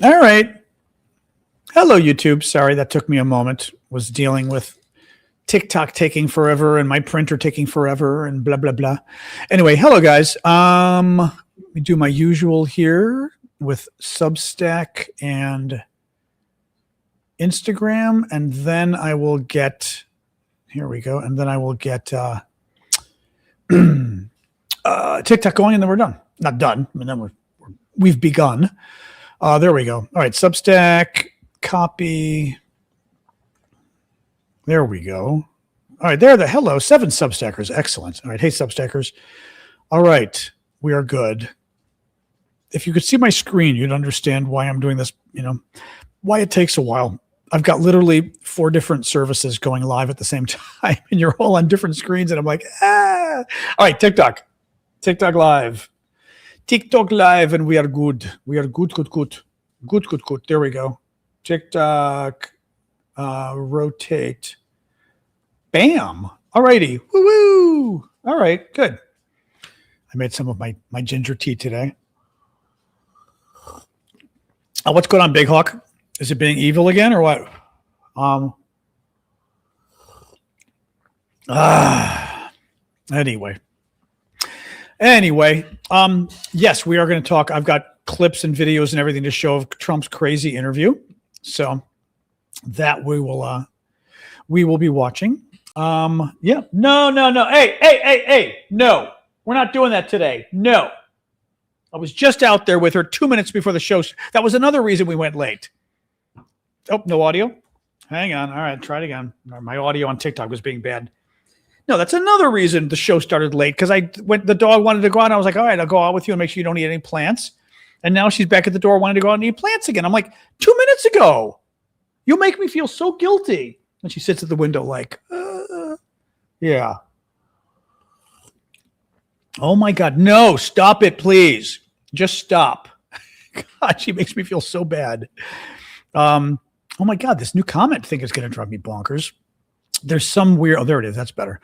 All right. Hello, YouTube. Sorry, that took me a moment. Was dealing with TikTok taking forever and my printer taking forever and blah, blah, blah. Anyway, hello, guys. Let me do my usual here with Substack and Instagram, and then I will get, here we go, and then I will get TikTok going, and then we're done. Not done. I mean, then we've begun. There we go. All right, Substack, copy. There we go. All right, there. Hello, 7 Substackers. Excellent. All right, hey, Substackers. All right, we are good. If you could see my screen, you'd understand why I'm doing this, why it takes a while. I've got literally 4 different services going live at the same time, and you're all on different screens, and I'm like, ah. All right, TikTok live. TikTok live, and we are good. We are good. Good. There we go. TikTok, rotate. Bam. All righty. Woo-woo. All right, good. I made some of my ginger tea today. What's going on, Big Hawk? Is it being evil again or what? Anyway, yes, we are going to talk. I've got clips and videos and everything to show of Trump's crazy interview. So that we will be watching. Yeah. No. Hey. No, we're not doing that today. No. I was just out there with her 2 minutes before the show. That was another reason we went late. Oh, no audio. Hang on. All right, try it again. My audio on TikTok was being bad. No, that's another reason the show started late, because the dog wanted to go out, and I was like, all right, I'll go out with you and make sure you don't eat any plants. And now she's back at the door wanting to go out and eat plants again. I'm like, 2 minutes ago. You make me feel so guilty. And she sits at the window like, yeah. Oh my God. No, stop it, please. Just stop. God, she makes me feel so bad. Oh my God, this new comment thing is going to drive me bonkers. There's some weird, oh, there it is. That's better.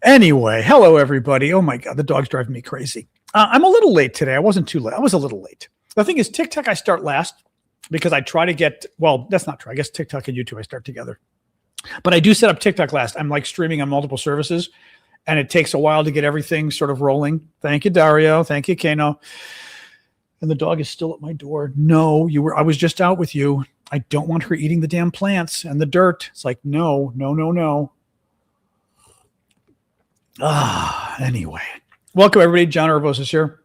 Anyway, hello, everybody. Oh my God, the dog's driving me crazy. I'm a little late today. I wasn't too late. I was a little late. The thing is, TikTok, I start last because I try to get, well, that's not true. I guess TikTok and YouTube, I start together. But I do set up TikTok last. I'm like streaming on multiple services, and it takes a while to get everything sort of rolling. Thank you, Dario. Thank you, Kano. And the dog is still at my door. No, I was just out with you. I don't want her eating the damn plants and the dirt. It's like, no. Anyway. Welcome, everybody. John Arvos is here.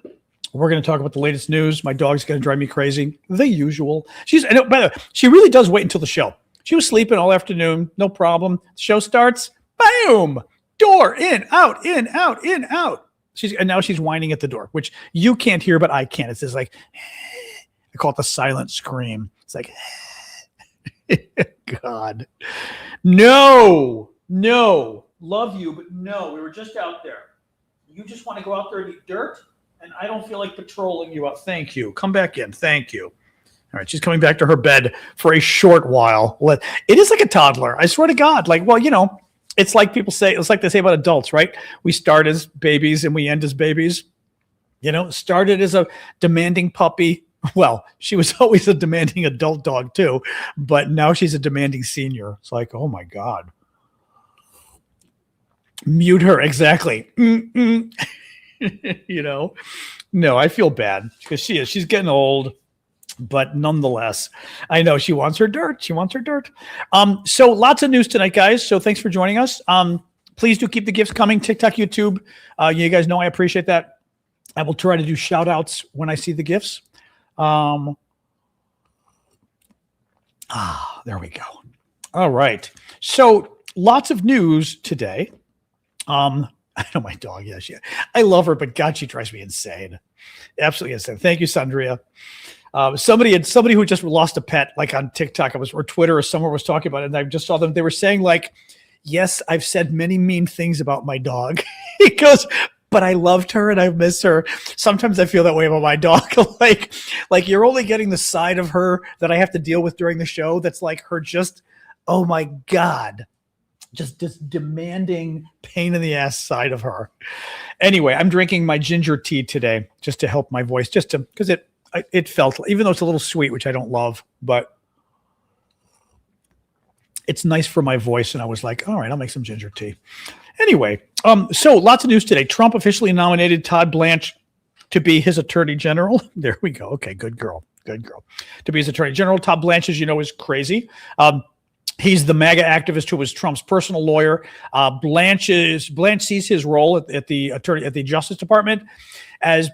We're going to talk about the latest news. My dog's going to drive me crazy. The usual. By the way, she really does wait until the show. She was sleeping all afternoon. No problem. The show starts. Boom. Door. In, out. And now she's whining at the door, which you can't hear, but I can. It's just like, I call it the silent scream. It's like, God. No. Love you, but no. We were just out there. You just want to go out there and eat dirt, and I don't feel like patrolling you out. Thank you. Come back in. Thank you. All right, she's coming back to her bed for a short while. It is like a toddler. I swear to God. Like, well, it's like people say, it's like they say about adults, right? We start as babies and we end as babies. Started as a demanding puppy. Well, she was always a demanding adult dog too, but now she's a demanding senior. It's like, oh my God. Mute her. Exactly. No, I feel bad because she's getting old, but nonetheless, I know she wants her dirt. So lots of news tonight, guys. So thanks for joining us. Please do keep the gifts coming. TikTok, YouTube. You guys know I appreciate that. I will try to do shout outs when I see the gifts. There we go. All right. So lots of news today. I know my dog. Yeah, I love her, but God, she drives me insane. Absolutely insane. Thank you, Sandria. Somebody who just lost a pet, like on TikTok, or Twitter or somewhere was talking about it, and I just saw them. They were saying like, yes, I've said many mean things about my dog. He goes, but I loved her and I miss her. Sometimes I feel that way about my dog. like you're only getting the side of her that I have to deal with during the show. That's like her just, oh my God, just this demanding pain in the ass side of her. Anyway, I'm drinking my ginger tea today just to help my voice, because it felt, even though it's a little sweet, which I don't love, but it's nice for my voice. And I was like, all right, I'll make some ginger tea. Anyway, so lots of news today. Trump officially nominated Todd Blanche to be his attorney general. There we go. Okay, good girl. Good girl. To be his attorney general. Todd Blanche, as you know, is crazy. He's the MAGA activist who was Trump's personal lawyer. Blanche sees his role at the Justice Department as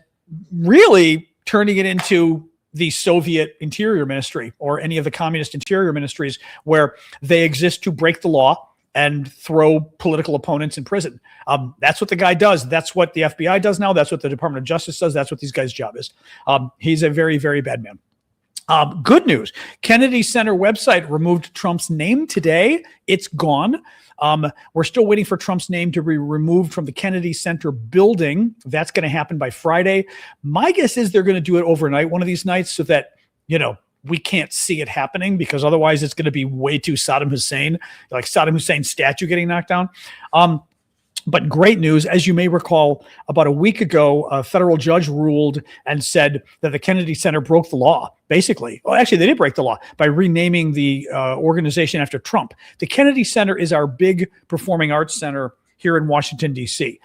really turning it into the Soviet Interior Ministry or any of the communist interior ministries where they exist to break the law and throw political opponents in prison. That's what the guy does. That's what the FBI does now. That's what the Department of Justice does. That's what these guys' job is. He's a very, very bad man. Good news. Kennedy Center website removed Trump's name today. It's gone. We're still waiting for Trump's name to be removed from the Kennedy Center building. That's going to happen by Friday. My guess is they're going to do it overnight one of these nights so that, we can't see it happening, because otherwise it's going to be way too Saddam Hussein, like Saddam Hussein's statue getting knocked down. But great news. As you may recall, about a week ago, a federal judge ruled and said that the Kennedy Center broke the law, basically. Well, actually, they did break the law by renaming the organization after Trump. The Kennedy Center is our big performing arts center here in Washington, D.C.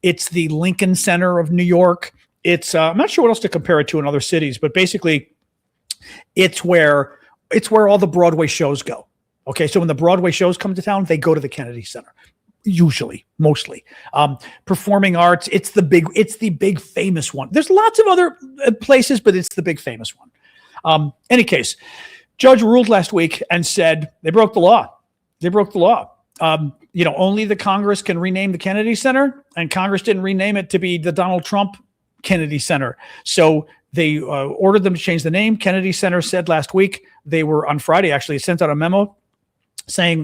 It's the Lincoln Center of New York. It's I'm not sure what else to compare it to in other cities, but basically it's where all the Broadway shows go. Okay, so when the Broadway shows come to town, they go to the Kennedy Center. Usually, mostly. Performing arts, it's the big famous one. There's lots of other places, but it's the big famous one. Any case, judge ruled last week and said they broke the law. They broke the law. Only the Congress can rename the Kennedy Center, and Congress didn't rename it to be the Donald Trump Kennedy Center. So they ordered them to change the name. Kennedy Center said last week, they were on Friday, actually sent out a memo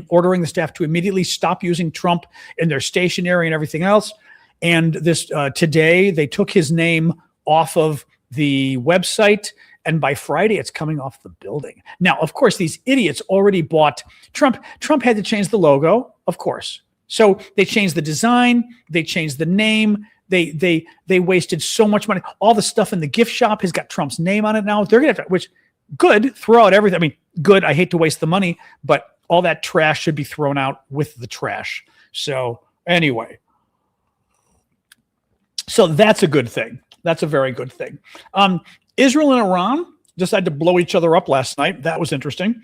ordering the staff to immediately stop using Trump in their stationery and everything else. And this today, they took his name off of the website, and by Friday, it's coming off the building. Now, of course, these idiots already bought Trump. Trump had to change the logo, of course. So they changed the design, they changed the name. They wasted so much money. All the stuff in the gift shop has got Trump's name on it now. They're gonna have to, which good, throw out everything. I mean, good. I hate to waste the money, but all that trash should be thrown out with the trash. So anyway, so that's a good thing. That's a very good thing. Israel and Iran decided to blow each other up last night. That was interesting.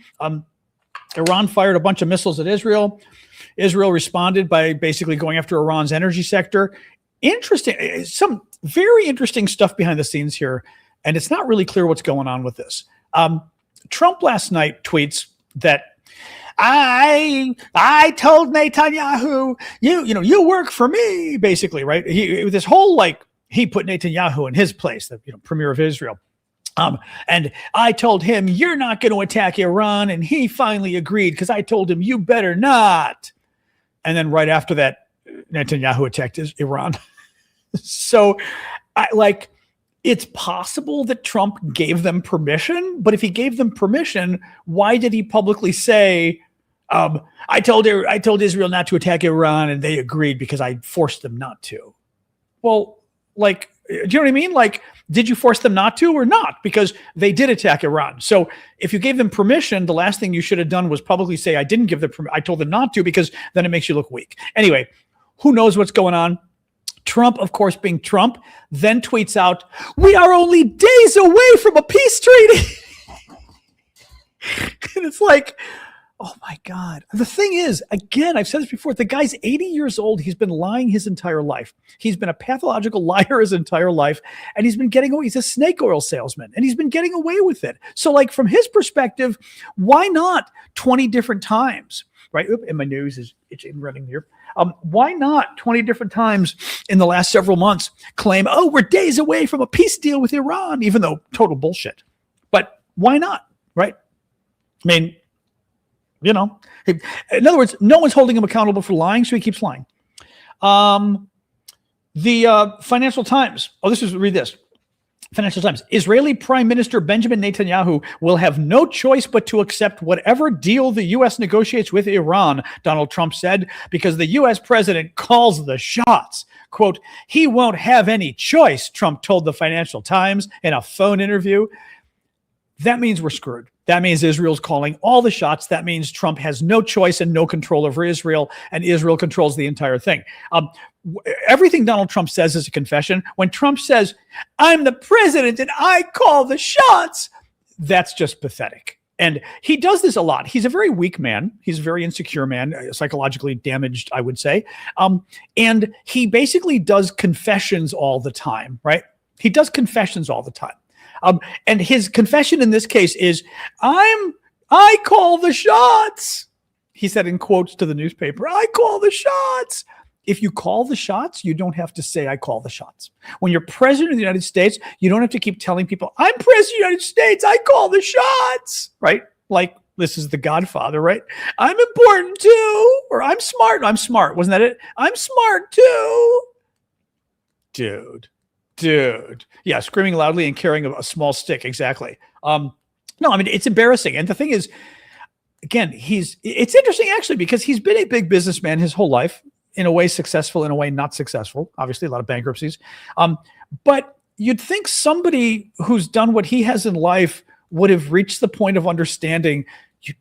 Iran fired a bunch of missiles at Israel. Israel responded by basically going after Iran's energy sector. Interesting, some very interesting stuff behind the scenes here, and it's not really clear what's going on with this. Trump last night tweets that I told Netanyahu, you work for me, basically, right? This whole he put Netanyahu in his place, the premier of Israel. And I told him, you're not going to attack Iran, and he finally agreed because I told him you better not. And then right after that, Netanyahu attacked Iran. So it's possible that Trump gave them permission, but if he gave them permission, why did he publicly say, I told Israel not to attack Iran and they agreed because I forced them not to? Well, do you know what I mean? Did you force them not to or not? Because they did attack Iran. So if you gave them permission, the last thing you should have done was publicly say, I didn't give them permission. I told them not to, because then it makes you look weak. Anyway, who knows what's going on? Trump, of course, being Trump, then tweets out, we are only days away from a peace treaty. And it's like, oh my God. The thing is, again, I've said this before, the guy's 80 years old. He's been lying his entire life. He's been a pathological liar his entire life. And he's been getting away. He's a snake oil salesman, and he's been getting away with it. So from his perspective, why not 20 different times? Right? And my nose is itching, running here. Why not 20 different times in the last several months claim, we're days away from a peace deal with Iran, even though total bullshit. But why not? Right? I mean, in other words, no one's holding him accountable for lying, so he keeps lying. The Financial Times. Read this. Financial Times, Israeli Prime Minister Benjamin Netanyahu will have no choice but to accept whatever deal the U.S. negotiates with Iran, Donald Trump said, because the U.S. president calls the shots. Quote, he won't have any choice, Trump told the Financial Times in a phone interview. That means we're screwed. That means Israel's calling all the shots. That means Trump has no choice and no control over Israel, and Israel controls the entire thing. Everything Donald Trump says is a confession. When Trump says, I'm the president and I call the shots, that's just pathetic. And he does this a lot. He's a very weak man. He's a very insecure man, psychologically damaged, I would say. And he basically does confessions all the time, right? He does confessions all the time. And his confession in this case is, I call the shots. He said in quotes to the newspaper, I call the shots. If you call the shots, you don't have to say, I call the shots. When you're president of the United States, you don't have to keep telling people, I'm president of the United States, I call the shots, right? Like, this is The Godfather, right? I'm important too, or I'm smart. I'm smart. Wasn't that it? I'm smart too. Dude. Yeah, screaming loudly and carrying a small stick. Exactly. No, I mean, it's embarrassing. And the thing is, again, it's interesting actually, because he's been a big businessman his whole life, in a way successful, in a way not successful. Obviously, a lot of bankruptcies. But you'd think somebody who's done what he has in life would have reached the point of understanding you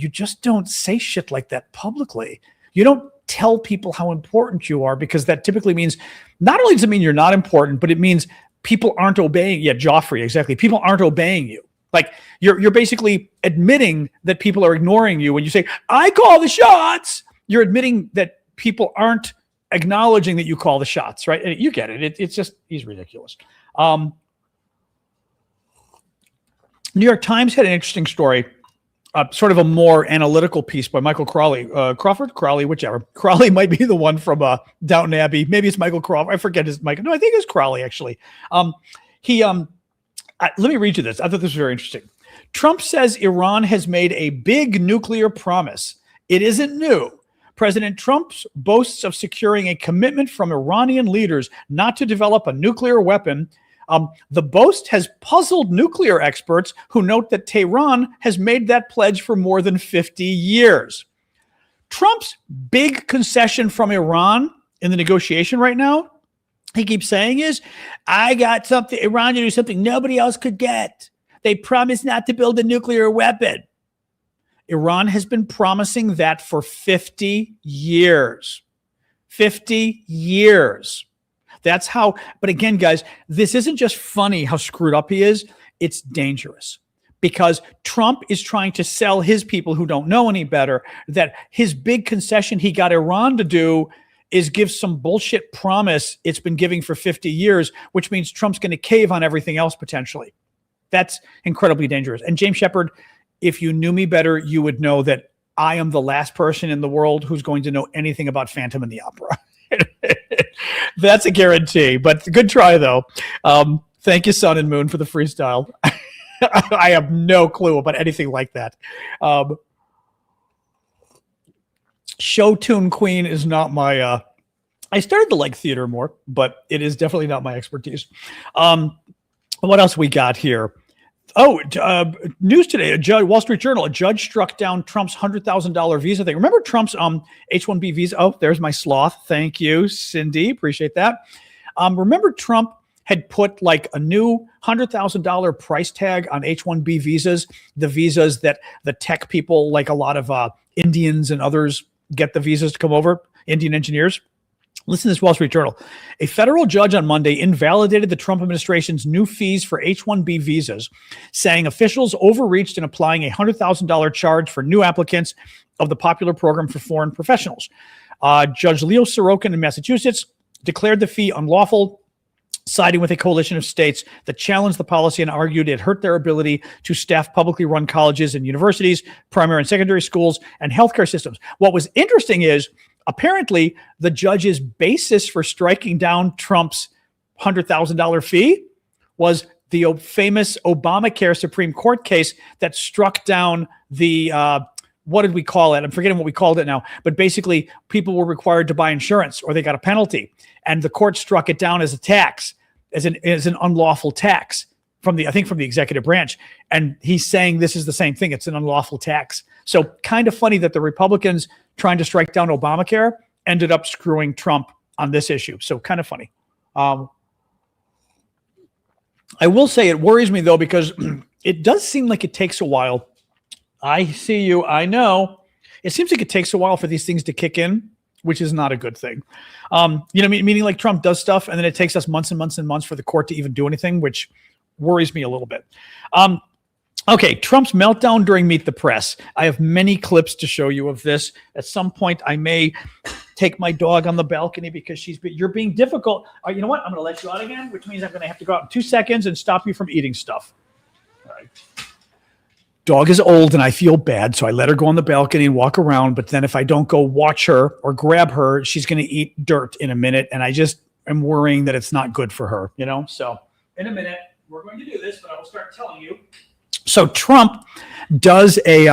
just don't say shit like that publicly. You don't tell people how important you are, because that typically means, not only does it mean you're not important, but it means people aren't obeying. Yeah, Joffrey, exactly. People aren't obeying you. Like you're basically admitting that people are ignoring you when you say, I call the shots. You're admitting that people aren't acknowledging that you call the shots, right? And you get it. It's just, he's ridiculous. New York Times had an interesting story, sort of a more analytical piece by Michael Crawley, Crowley, whichever. Crawley might be the one from Downton Abbey. Maybe it's Michael Crawley. I forget his Michael. No, I think it's Crawley actually. Let me read you this. I thought this was very interesting. Trump says Iran has made a big nuclear promise. It isn't new. President Trump boasts of securing a commitment from Iranian leaders not to develop a nuclear weapon. The boast has puzzled nuclear experts who note that Tehran has made that pledge for more than 50 years. Trump's big concession from Iran in the negotiation right now, he keeps saying, is, I got something, Iran to do something nobody else could get. They promised not to build a nuclear weapon. Iran has been promising that for 50 years. 50 years. That's how, but again, guys, this isn't just funny how screwed up he is. It's dangerous, because Trump is trying to sell his people who don't know any better that his big concession he got Iran to do is give some bullshit promise it's been giving for 50 years, which means Trump's going to cave on everything else potentially. That's incredibly dangerous. And James Shepard, if you knew me better, you would know that I am the last person in the world who's going to know anything about Phantom and the Opera. That's a guarantee, but good try though. Thank you, Sun and Moon, for the freestyle. I have no clue about anything like that. Show tune queen is not my, I started to like theater more, but it is definitely not my expertise. What else we got here? Oh, news today, Wall Street Journal, a judge struck down Trump's $100,000 visa thing. Remember Trump's H-1B visa? Oh, there's my sloth. Thank you, Cindy. Appreciate that. Remember Trump had put like a new $100,000 price tag on H-1B visas, the visas that the tech people, like a lot of Indians and others, get the visas to come over, Indian engineers. Listen to this Wall Street Journal. A federal judge on Monday invalidated the Trump administration's new fees for H-1B visas, saying officials overreached in applying a $100,000 charge for new applicants of the popular program for foreign professionals. Judge Leo Sorokin in Massachusetts declared the fee unlawful, siding with a coalition of states that challenged the policy and argued it hurt their ability to staff publicly run colleges and universities, primary and secondary schools, and healthcare systems. What was interesting is, apparently, the judge's basis for striking down Trump's $100,000 fee was the famous Obamacare Supreme Court case that struck down the, what did we call it? I'm forgetting what we called it now. But basically, people were required to buy insurance or they got a penalty. And the court struck it down as a tax. as an unlawful tax from the executive branch. And he's saying this is the same thing. It's an unlawful tax. So kind of funny that the Republicans trying to strike down Obamacare ended up screwing Trump on this issue. So kind of funny. I will say it worries me though, because it does seem like it takes a while. I see you. I know. It seems like it takes a while for these things to kick in, which is not a good thing. Meaning like Trump does stuff and then it takes us months and months and months for the court to even do anything, which worries me a little bit. Okay, Trump's meltdown during Meet the Press. I have many clips to show you of this. At some point, I may take my dog on the balcony because you're being difficult. You know what? I'm going to let you out again, which means I'm going to have to go out in 2 seconds and stop you from eating stuff. All right. Dog is old and I feel bad, so I let her go on the balcony and walk around. But then if I don't go watch her or grab her, she's going to eat dirt in a minute. And I just am worrying that it's not good for her, So in a minute, we're going to do this, but I will start telling you. So Trump does a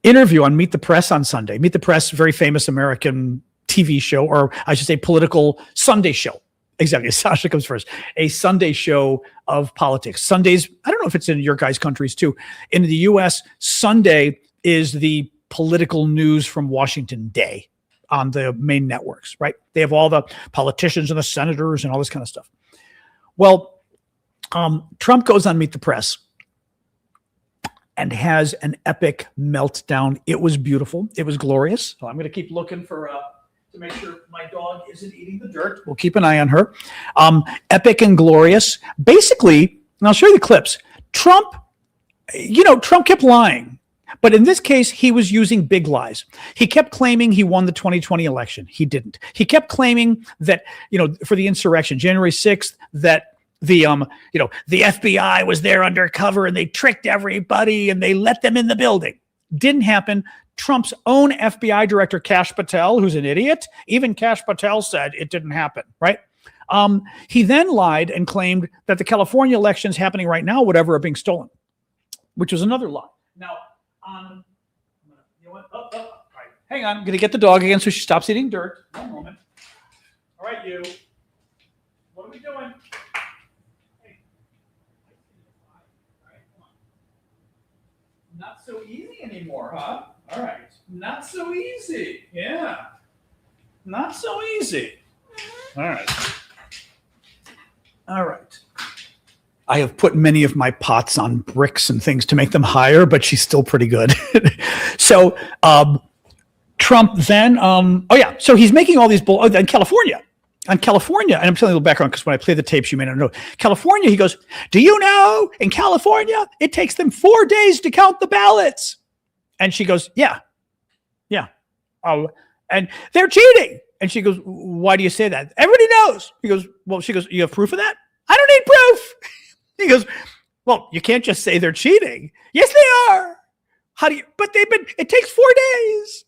interview on Meet the Press on Sunday. Meet the Press, very famous American TV show, or I should say political Sunday show. Exactly. Sasha comes first. A Sunday show of politics. Sundays, I don't know if it's in your guys' countries too. In the U.S., Sunday is the political news from Washington day on the main networks, right? They have all the politicians and the senators and all this kind of stuff. Well, Trump goes on Meet the Press and has an epic meltdown. It was beautiful. It was glorious. So I'm going to keep looking for to make sure my dog isn't eating the dirt. We'll keep an eye on her. Epic and glorious. Basically, and I'll show you the clips. Trump kept lying. But in this case, he was using big lies. He kept claiming he won the 2020 election. He didn't. He kept claiming that, for the insurrection, January 6th, that the FBI was there undercover and they tricked everybody and they let them in the building. Didn't happen. Trump's own FBI director, Kash Patel, who's an idiot, even Kash Patel said it didn't happen, right? He then lied and claimed that the California elections happening right now, whatever, are being stolen, which was another lie. Now, you know what? All right. Hang on. I'm going to get the dog again so she stops eating dirt. One moment. All right, you. What are we doing? Not so easy anymore, huh? All right. Not so easy. Yeah. Not so easy. All right. All right. I have put many of my pots on bricks and things to make them higher, but she's still pretty good. So Trump then, so he's making all these in California. On California, and I'm telling you the background because when I play the tapes, you may not know. California, he goes, do you know in California, it takes them 4 days to count the ballots? And she goes, yeah. And they're cheating. And she goes, why do you say that? Everybody knows. He goes, she goes, you have proof of that? I don't need proof. He goes, well, you can't just say they're cheating. Yes, they are. It takes 4 days.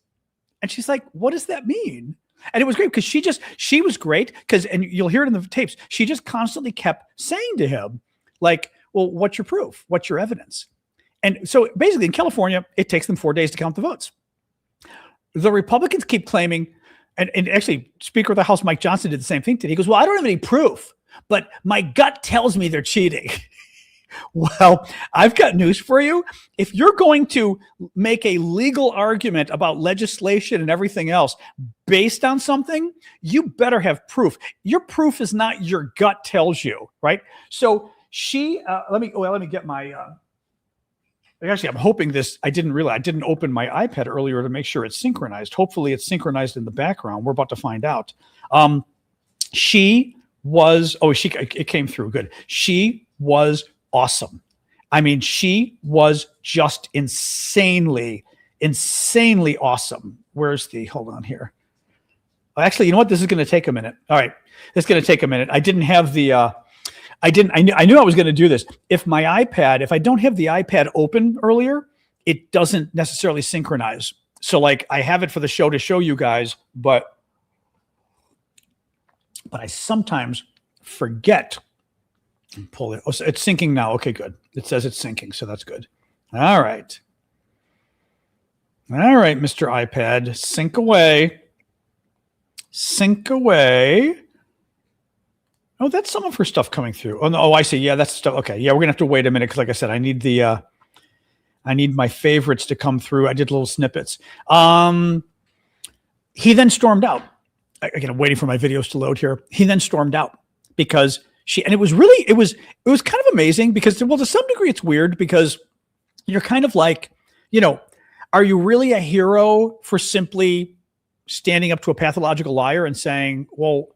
And she's like, what does that mean? And it was great because she was great because, and you'll hear it in the tapes, she just constantly kept saying to him, like, well, what's your proof? What's your evidence? And so basically in California, it takes them 4 days to count the votes. The Republicans keep claiming, and actually Speaker of the House, Mike Johnson, did the same thing today. He goes, well, I don't have any proof, but my gut tells me they're cheating. Well, I've got news for you. If you're going to make a legal argument about legislation and everything else based on something, you better have proof. Your proof is not your gut tells you, right? So she, let me get my, actually, I'm hoping this, I didn't open my iPad earlier to make sure it's synchronized. Hopefully it's synchronized in the background. We're about to find out. It came through. Good. She was awesome. I mean, she was just insanely awesome. Hold on here. Actually, you know what? This is going to take a minute. All right. It's going to take a minute. I didn't have the, I knew I was going to do this. If I don't have the iPad open earlier, it doesn't necessarily synchronize. So like I have it for the show to show you guys, but I sometimes forget. Pull it. Oh, so it's syncing now. Okay, good. It says it's syncing, so that's good. All right, Mr. iPad, sync away. Oh, that's some of her stuff coming through. Oh, no, oh, I see. Yeah, that's stuff. Okay. Yeah, we're going to have to wait a minute because, like I said, I need my favorites to come through. I did little snippets. He then stormed out. Again, I'm waiting for my videos to load here. He then stormed out because and it was kind of amazing because, well, to some degree it's weird because you're kind of like, are you really a hero for simply standing up to a pathological liar and saying, well,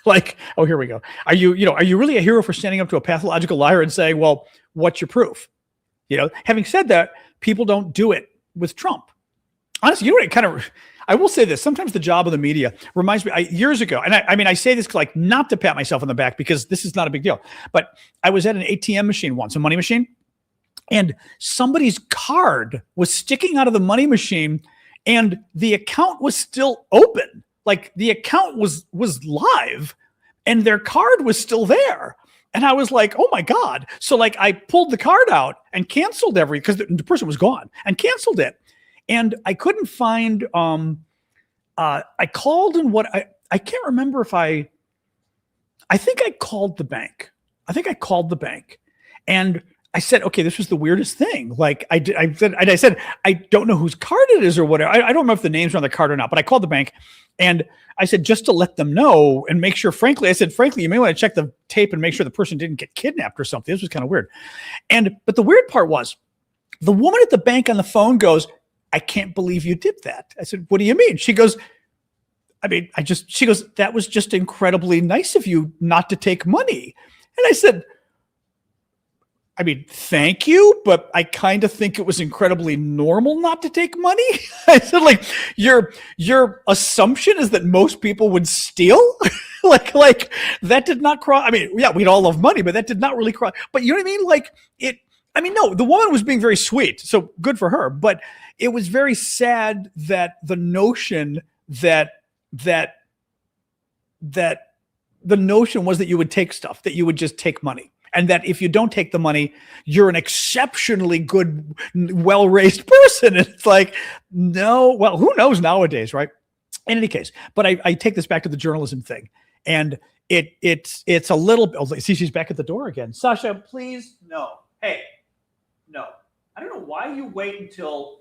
like, oh, here we go. Are you really a hero for standing up to a pathological liar and saying, well, what's your proof? Having said that, people don't do it with Trump. Honestly, I will say this. Sometimes the job of the media reminds me years ago. And I say this like not to pat myself on the back because this is not a big deal, but I was at an ATM machine once, a money machine, and somebody's card was sticking out of the money machine and the account was still open. Like the account was live and their card was still there. And I was like, oh my God. So like I pulled the card out and canceled because the person was gone and canceled it. And I couldn't find, I called and I can't remember if I think I called the bank. And I said, okay, this was the weirdest thing. Like I said, I don't know whose card it is or whatever. I don't know if the names are on the card or not, but I called the bank and I said, just to let them know and make sure, frankly, you may want to check the tape and make sure the person didn't get kidnapped or something. This was kind of weird. But the weird part was the woman at the bank on the phone goes, I can't believe you did that. I said, what do you mean? She goes, that was just incredibly nice of you not to take money. And I said, thank you, but I kind of think it was incredibly normal not to take money. I said, like, your assumption is that most people would steal? like that did not cross. Yeah, we'd all love money, but that did not really cross. But you know what I mean? Like no, the woman was being very sweet, so good for her. But it was very sad that the notion that the notion was that you would take stuff, that you would just take money. And that if you don't take the money, you're an exceptionally good, well-raised person. And it's like, no, well, who knows nowadays, right? In any case, but I take this back to the journalism thing. And it's a little, see, she's back at the door again. Sasha, please, no. Hey, no. I don't know why do you wait until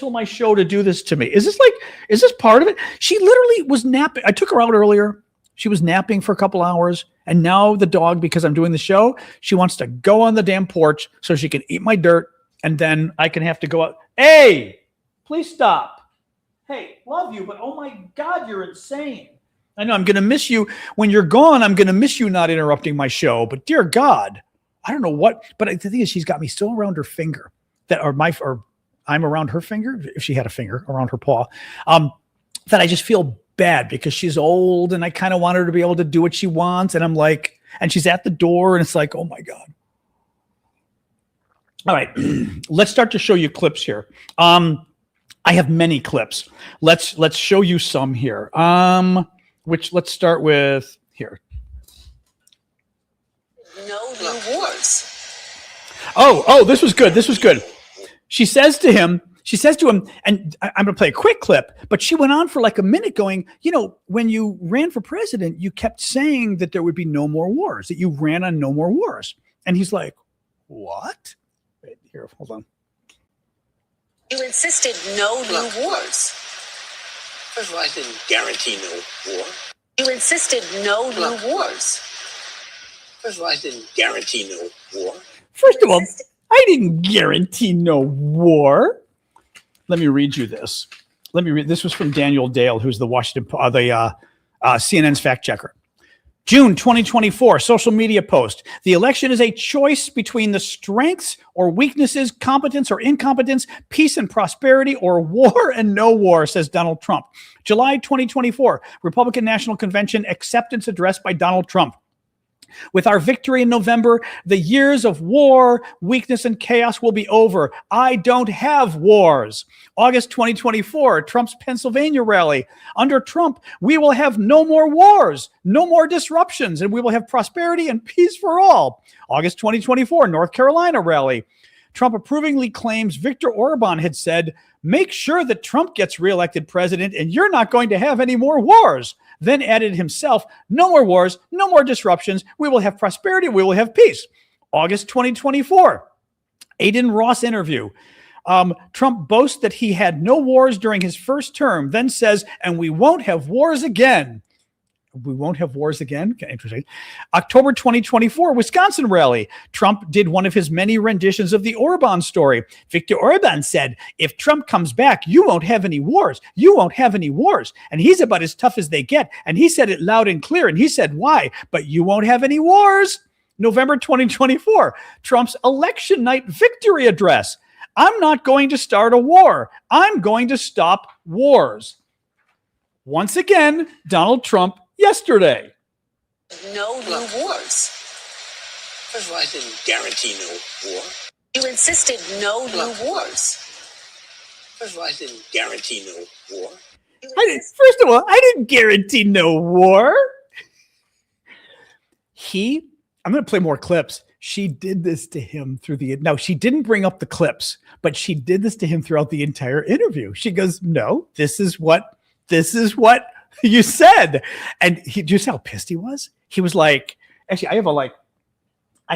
my show to do this to me? Is this part of it? She literally was napping. I took her out earlier. She was napping for a couple hours. And now the dog, because I'm doing the show, she wants to go on the damn porch so she can eat my dirt. And then I can have to go out. Hey, please stop. Hey, love you, but oh my God, you're insane. I know I'm going to miss you. When you're gone, I'm going to miss you not interrupting my show. But dear God, I don't know what. But the thing is, she's got me still around her finger. Or I'm around her finger, if she had a finger around her paw. That I just feel bad because she's old and I kind of want her to be able to do what she wants. And I'm like, and she's at the door and it's like, oh my God. All right, let's start to show you clips here. I have many clips. Let's show you some here. Let's start with here. No new wars. Oh, this was good. She says to him, and I'm going to play a quick clip, but she went on for like a minute going, when you ran for president, you kept saying that there would be no more wars, that you ran on no more wars. And he's like, what? Wait, here, hold on. You insisted no new wars. First of all, I didn't guarantee no war. You insisted no new wars. First of all, I didn't guarantee no war. First of all, I didn't guarantee no war. Let me read you this. This was from Daniel Dale, who's the CNN's fact checker. June 2024, social media post. The election is a choice between the strengths or weaknesses, competence or incompetence, peace and prosperity, or war and no war, says Donald Trump. July 2024, Republican National Convention acceptance address by Donald Trump. With our victory in November, the years of war, weakness, and chaos will be over. I don't have wars. August 2024, Trump's Pennsylvania rally. Under Trump, we will have no more wars, no more disruptions, and we will have prosperity and peace for all. August 2024, North Carolina rally. Trump approvingly claims Viktor Orban had said, make sure that Trump gets reelected president and you're not going to have any more wars. then added himself, no more wars, no more disruptions. We will have prosperity. We will have peace. August 2024, Aiden Ross interview. Trump boasts that he had no wars during his first term, then says, and we won't have wars again. We won't have wars again. Okay, interesting. October 2024, Wisconsin rally. Trump did one of his many renditions of the Orban story. Viktor Orban said, if Trump comes back, you won't have any wars. You won't have any wars. And he's about as tough as they get. And he said it loud and clear. And he said, why? But you won't have any wars. November 2024, Trump's election night victory address. I'm not going to start a war. I'm going to stop wars. Once again, Donald Trump yesterday. No new wars. First of all, I didn't guarantee no war. You insisted no new wars. First of all, I didn't guarantee no war. First of all, I didn't guarantee no war. I'm going to play more clips. She did this to him now she didn't bring up the clips, but she did this to him throughout the entire interview. She goes, no, this is what you said. And do you see how pissed he was? He was like, actually, I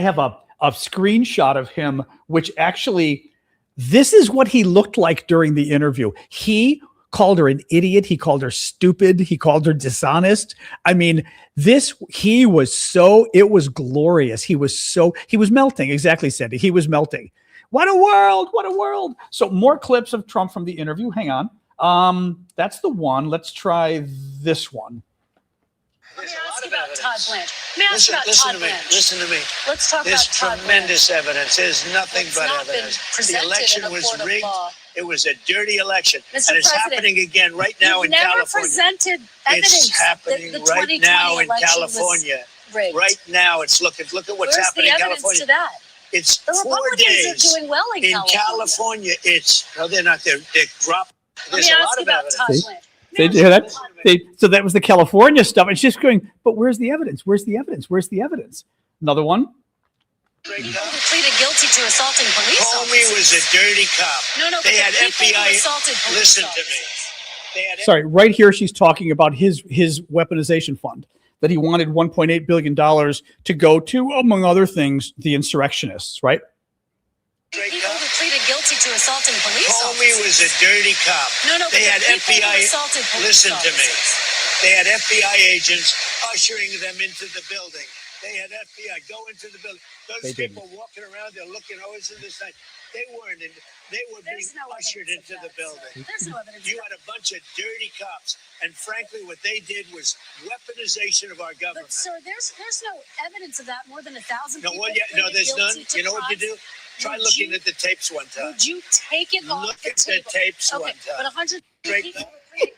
have a screenshot of him, which actually, this is what he looked like during the interview. He called her an idiot. He called her stupid. He called her dishonest. I mean, it was glorious. He was melting. Exactly, Sandy. He was melting. What a world. What a world. So more clips of Trump from the interview. Hang on. That's the one. Let's try this one. Let me ask you about Todd Blanche. Let me ask you about Todd Blanche. Listen to me. Let's talk There's about Todd tremendous evidence. There's nothing It's but not been evidence. The presented election in a was court of rigged. law. It was a dirty election. Mr. And it's President, happening again right now You've in never California. presented evidence It's happening that the right 2020 now in election California. was rigged. Right now, look at what's Where's happening the in evidence California. to that? It's The 4 Republicans days are doing well in California. No, they're not. They're dropped. Let There's me a ask lot you of about evidence. Todd See? Blanche. Did you hear that? So that was the California stuff. And she's going, but where's the evidence? Where's the evidence? Where's the evidence? Another one. People who pleaded guilty to assaulting police Comey officers. was a dirty cop. No, but They the had people who FBI. assaulted police Listen to officers. me. They had Sorry, right here she's talking about his weaponization fund that he wanted $1.8 billion to go to, among other things, the insurrectionists, right? People who pleaded guilty to assaulting police Comey officers. was a dirty cop. No, but They the had people who FBI. assaulted police Listen to me. officers. They had FBI agents ushering them into the building. They had FBI go into the building. Those They people walking around, they're looking always to the side. They weren't in. They were There's being no ushered evidence into of the that, building. sir. There's no evidence You of had a bunch of dirty cops, and frankly, what they did was weaponization of our that. government. But sir, there's no evidence of that. More than 1,000 No, people. well, yeah, no, pleaded there's none. guilty to You know what you do? crimes. Try Would looking you- at the tapes one time. Would you take it off Look the at the table? tapes Okay, one but time. 100 Great. people were pleading.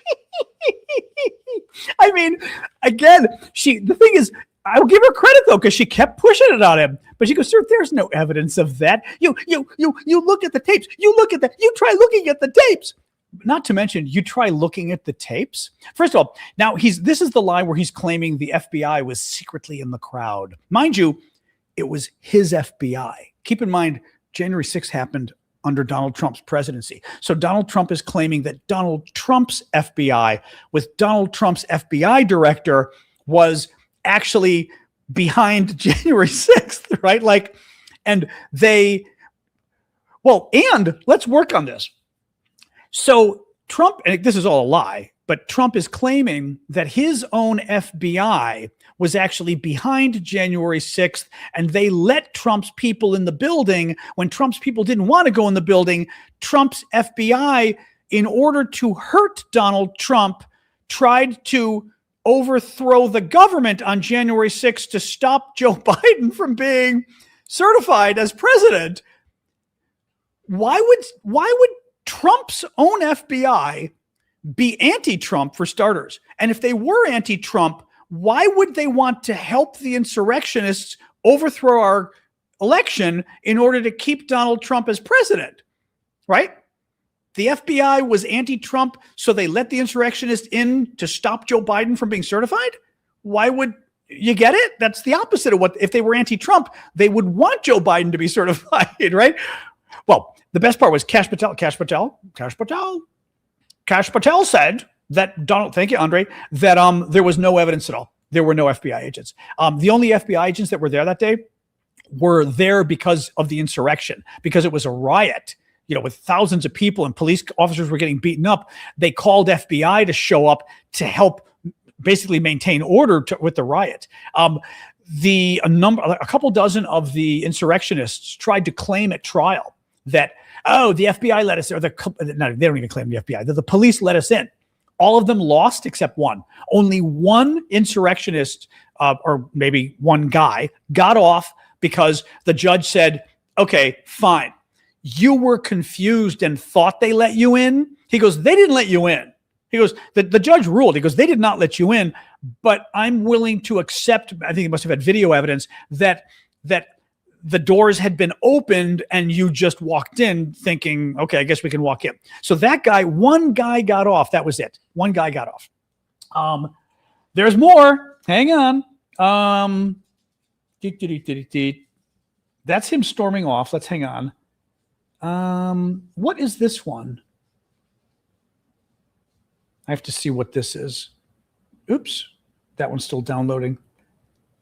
I mean, again, the thing is, I'll give her credit though, because she kept pushing it on him. But she goes, sir, there's no evidence of that. You look at the tapes. You try looking at the tapes. Not to mention, you try looking at the tapes. First of all, now this is the lie where he's claiming the FBI was secretly in the crowd. Mind you, it was his FBI. Keep in mind, January 6th happened under Donald Trump's presidency. So Donald Trump is claiming that Donald Trump's FBI, with Donald Trump's FBI director, was actually behind January 6th, right? And let's work on this. So Trump, and this is all a lie, but Trump is claiming that his own FBI was actually behind January 6th, and they let Trump's people in the building when Trump's people didn't want to go in the building. Trump's FBI, in order to hurt Donald Trump, tried to overthrow the government on January 6th to stop Joe Biden from being certified as president. Why would Trump's own FBI be anti-Trump, for starters? And if they were anti-Trump, why would they want to help the insurrectionists overthrow our election in order to keep Donald Trump as president? Right? The FBI was anti-Trump, so they let the insurrectionists in to stop Joe Biden from being certified? Why would you get it? That's the opposite of what, if they were anti-Trump, they would want Joe Biden to be certified, right? Well, the best part was Kash Patel said, Thank you, Andre, that there was no evidence at all. There were no FBI agents. The only FBI agents that were there that day were there because of the insurrection, because it was a riot, with thousands of people and police officers were getting beaten up. They called FBI to show up to help basically maintain order with the riot. A couple dozen of the insurrectionists tried to claim at trial that, the FBI let us, no, they don't even claim the FBI, that the police let us in. All of them lost except one. Only one insurrectionist, or maybe one guy, got off because the judge said, okay, fine. You were confused and thought they let you in. He goes, they didn't let you in. He goes, the judge ruled. He goes, they did not let you in, but I'm willing to accept, I think he must have had video evidence, that the doors had been opened and you just walked in thinking, okay, I guess we can walk in. So one guy got off. That was it. One guy got off. There's more. Hang on. That's him storming off. Let's hang on. What is this one? I have to see what this is. Oops. That one's still downloading.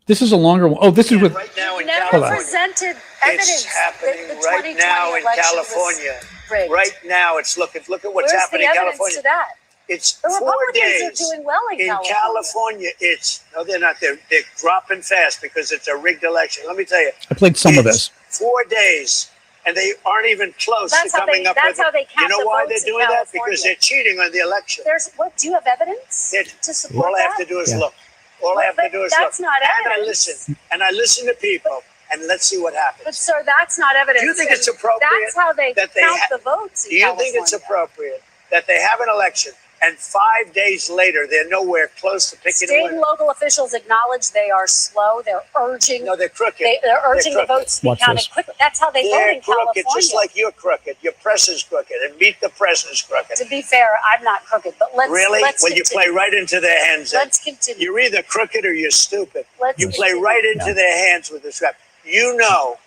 This is a longer one. Oh, this is with. Right now in never California. presented evidence. It's happening that the right now in 2020 election California. was rigged. Right now, look at what's Where's happening the in evidence California. to that? It's The 4 Republicans days are doing well in California. No, they're not. They're dropping fast because it's a rigged election. Let me tell you. I played some of this. 4 days, and they aren't even close That's to how coming they- up that's with how they it. count You know the why votes they're in doing that? California. Because they're cheating on the election. Do you have evidence It- to support All I have to that? do is Yeah. look. All I have to But do is look. that's not And I evidence. listen. And I listen to people. And let's see what happens. But sir, that's not evidence. Do you think it's And appropriate That's how they that they count ha- the votes in Do you think it's California. appropriate that they have an election and 5 days later they're nowhere close to picking a State and winner? local officials acknowledge they are slow. They're urging. No, they're crooked. They're urging the crooked. votes to be Watch counted this. quickly. That's how they vote They're in crooked, California. just like you're crooked. Your press is crooked, and Meet the Press is crooked. To be fair, I'm not crooked, but let's Really? let's Well, you continue. play right into their hands. Then. Let's continue. You're either crooked or you're stupid. Let's You play continue. right into their hands with this rap. You know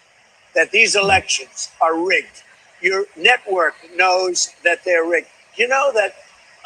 that these elections are rigged. Your network knows that they're rigged. You know that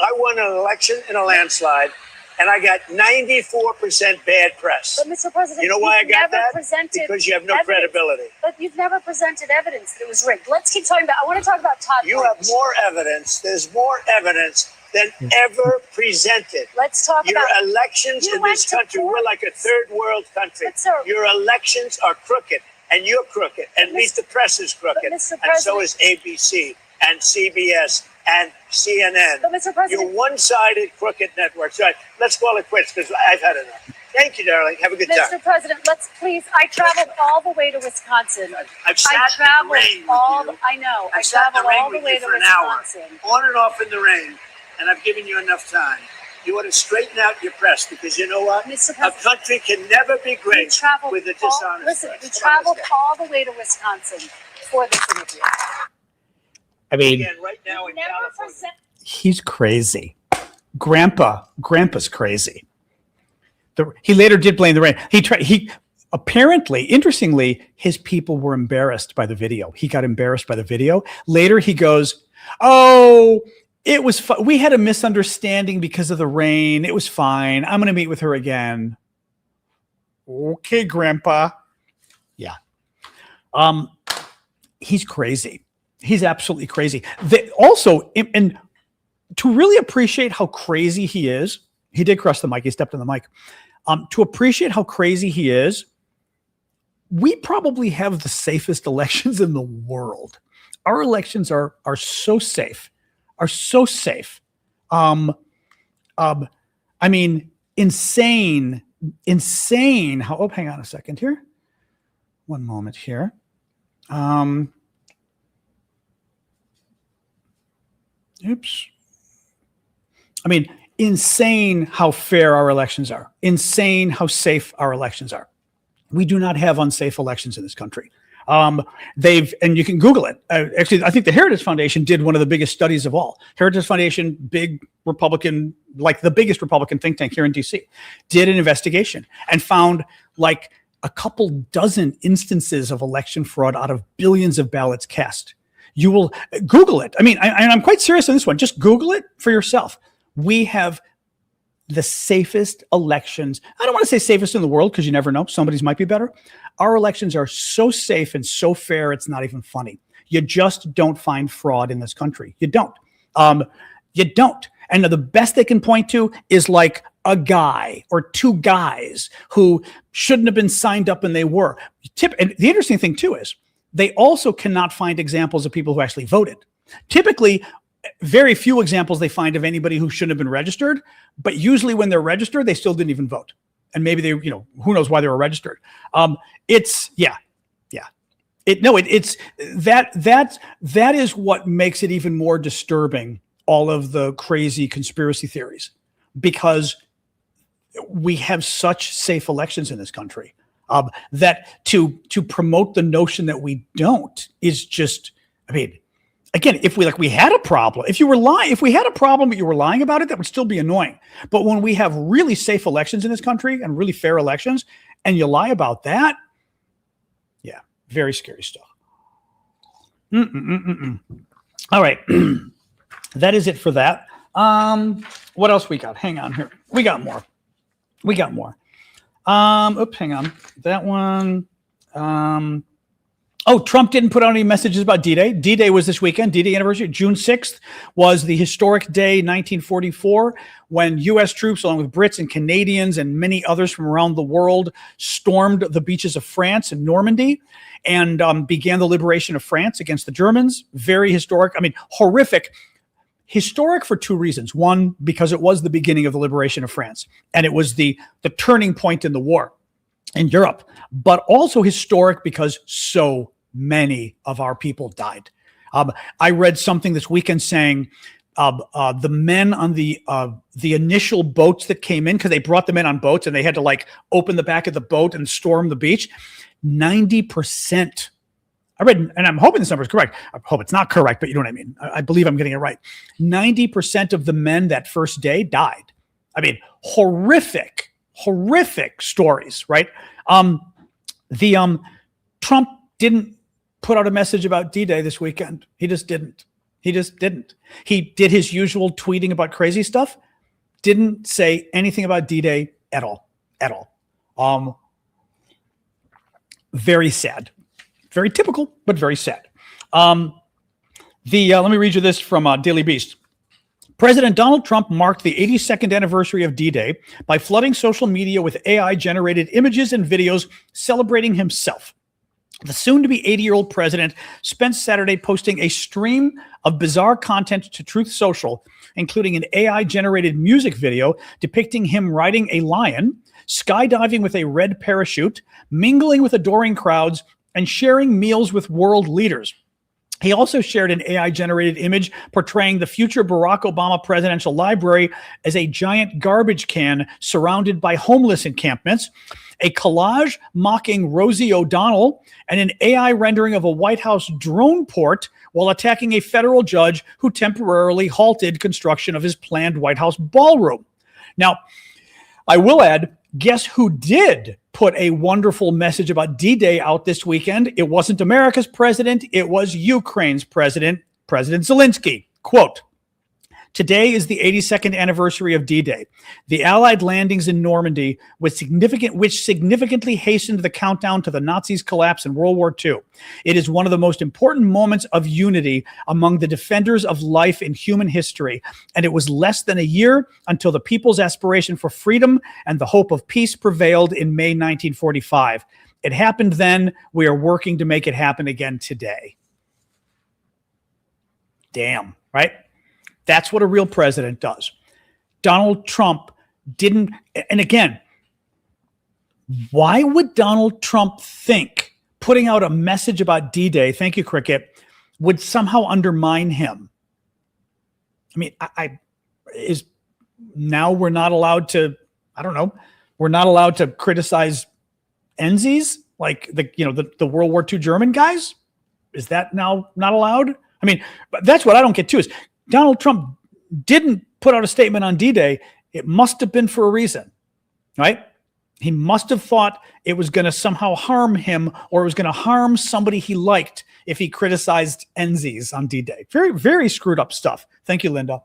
I won an election in a landslide, and I got 94% bad press. But Mr. President, You know why I you've got never that? presented Because you have no evidence. credibility. But you've never presented evidence that it was rigged. Let's keep talking about. I want to talk about Todd. You Blanche. have more evidence. There's more evidence than ever presented. Let's talk Your about. elections You in went this to country, court. we're like a third world country. But, sir- Your elections are crooked, and you're crooked, and Meet the Press is crooked, Mr. and so President- is ABC and CBS and CNN. But, Mr. President- You're one-sided crooked networks. Right, let's call it quits because I've had enough. Thank you, darling. Have a good Mr. time. President, let's please. I traveled all the way to Wisconsin. I've sat I in the traveled rain with all. you. I know. I I've sat in the traveled rain all the with way you to for an hour, Wisconsin. on and off in the rain, and I've given you enough time. You ought to straighten out your press because you know what? Mr. A President, country can never be We great traveled with a all, dishonest listen, press. we Come on, traveled let's go. all the way to Wisconsin for this interview. I mean, Again, right now in Never California. present. he's crazy. Grandpa's crazy. He later did blame the rain. He apparently, interestingly, his people were embarrassed by the video. He got embarrassed by the video. Later, he goes, "Oh, it was we had a misunderstanding because of the rain. It was fine. I'm going to meet with her again." Okay, Grandpa. Yeah. He's crazy. He's absolutely crazy. Also, and to really appreciate how crazy he is, he did crush the mic. He stepped on the mic. To appreciate how crazy he is, we probably have the safest elections in the world. Our elections are so safe, I mean, insane. How? Oh, hang on a second here. One moment here. Oops. I mean, insane how fair our elections are. Insane how safe our elections are. We do not have unsafe elections in this country. And you can Google it. Actually, I think the Heritage Foundation did one of the biggest studies of all. Heritage Foundation, big Republican, like the biggest Republican think tank here in DC, did an investigation and found like a couple dozen instances of election fraud out of billions of ballots cast. You will Google it. I mean, I'm quite serious on this one. Just Google it for yourself. We have the safest elections. I don't want to say safest in the world because you never know. Somebody's might be better. Our elections are so safe and so fair, it's not even funny. You just don't find fraud in this country. You don't. You don't. And the best they can point to is like a guy or two guys who shouldn't have been signed up and they were. And the interesting thing too is they also cannot find examples of people who actually voted. Typically, very few examples they find of anybody who shouldn't have been registered, but usually when they're registered, they still didn't even vote. And maybe they, who knows why they were registered. It's that is what makes it even more disturbing, all of the crazy conspiracy theories, because we have such safe elections in this country, that to promote the notion that we don't is just, again, if we had a problem, if we had a problem but you were lying about it, that would still be annoying. But when we have really safe elections in this country and really fair elections and you lie about that, yeah, very scary stuff. All right. That is it for that. What else we got? Hang on here. We got more. Hang on. That one. Trump didn't put out any messages about D-Day. D-Day was this weekend. D-Day anniversary. June 6th was the historic day, 1944, when U.S. troops, along with Brits and Canadians and many others from around the world, stormed the beaches of France and Normandy and began the liberation of France against the Germans. Very historic. Horrific. Historic for two reasons. One, because it was the beginning of the liberation of France, and it was the turning point in the war in Europe, but also historic because so many of our people died. I read something this weekend saying the men on the initial boats that came in, because they brought them in on boats and they had to open the back of the boat and storm the beach, 90%. I read, and I'm hoping this number is correct. I hope it's not correct, but you know what I mean. I believe I'm getting it right. 90% of the men that first day died. Horrific stories, right? Trump didn't put out a message about D-Day this weekend. He just didn't. He did his usual tweeting about crazy stuff. Didn't say anything about D-Day at all. Very sad. Very typical, but very sad. Let me read you this from Daily Beast. President Donald Trump marked the 82nd anniversary of D-Day by flooding social media with AI-generated images and videos celebrating himself. The soon-to-be 80-year-old president spent Saturday posting a stream of bizarre content to Truth Social, including an AI-generated music video depicting him riding a lion, skydiving with a red parachute, mingling with adoring crowds, and sharing meals with world leaders. He also shared an AI-generated image portraying the future Barack Obama presidential library as a giant garbage can surrounded by homeless encampments, a collage mocking Rosie O'Donnell, and an AI rendering of a White House drone port while attacking a federal judge who temporarily halted construction of his planned White House ballroom. Now, I will add, guess who did put a wonderful message about D-Day out this weekend? It wasn't America's president. It was Ukraine's president, President Zelensky. Quote, "Today is the 82nd anniversary of D-Day, the Allied landings in Normandy, which significantly hastened the countdown to the Nazis' collapse in World War II. It is one of the most important moments of unity among the defenders of life in human history, and it was less than a year until the people's aspiration for freedom and the hope of peace prevailed in May 1945. It happened then. We are working to make it happen again today." Damn, right? That's what a real president does. Donald Trump didn't, and again, why would Donald Trump think putting out a message about D-Day, thank you, Cricket, would somehow undermine him? Now we're not allowed to, we're not allowed to criticize Enzies, like the World War II German guys? Is that now not allowed? But that's what I don't get too, is Donald Trump didn't put out a statement on D-Day. It must have been for a reason, right? He must have thought it was going to somehow harm him, or it was going to harm somebody he liked if he criticized Enzies on D-Day. Very, very screwed up stuff. Thank you, Linda.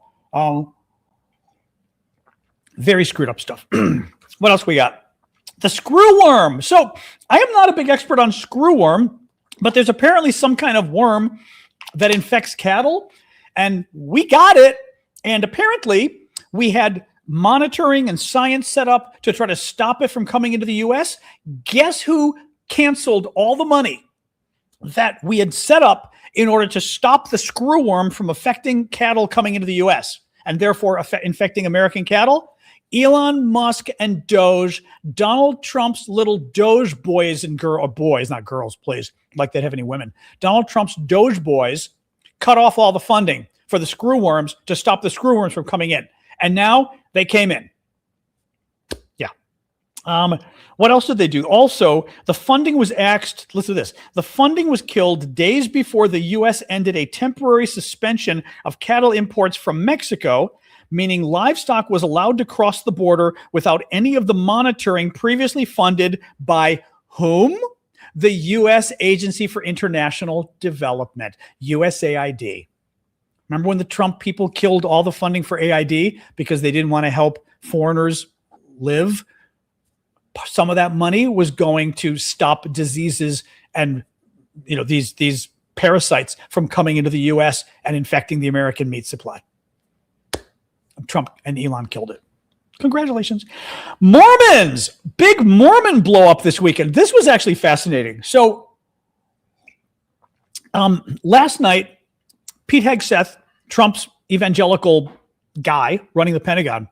Very screwed up stuff. What else we got? The screwworm. So I am not a big expert on screwworm, but there's apparently some kind of worm that infects cattle, and we got it. And apparently we had monitoring and science set up to try to stop it from coming into the U.S. Guess who canceled all the money that we had set up in order to stop the screwworm from affecting cattle coming into the U.S. and therefore infecting American cattle? Elon Musk and Doge, Donald Trump's little Doge boys and boys, not girls, please, like they'd have any women. Donald Trump's Doge boys cut off all the funding for the screwworms to stop the screwworms from coming in. And now they came in. Yeah. What else did they do? Also, the funding was axed. Listen to this. The funding was killed days before the U.S. ended a temporary suspension of cattle imports from Mexico, meaning livestock was allowed to cross the border without any of the monitoring previously funded by whom? The U.S. Agency for International Development, USAID. Remember when the Trump people killed all the funding for AID because they didn't want to help foreigners live? Some of that money was going to stop diseases and these parasites from coming into the U.S. and infecting the American meat supply. Trump and Elon killed it. Congratulations. Mormons, big Mormon blow up this weekend. This was actually fascinating. So last night, Pete Hegseth, Trump's evangelical guy running the Pentagon,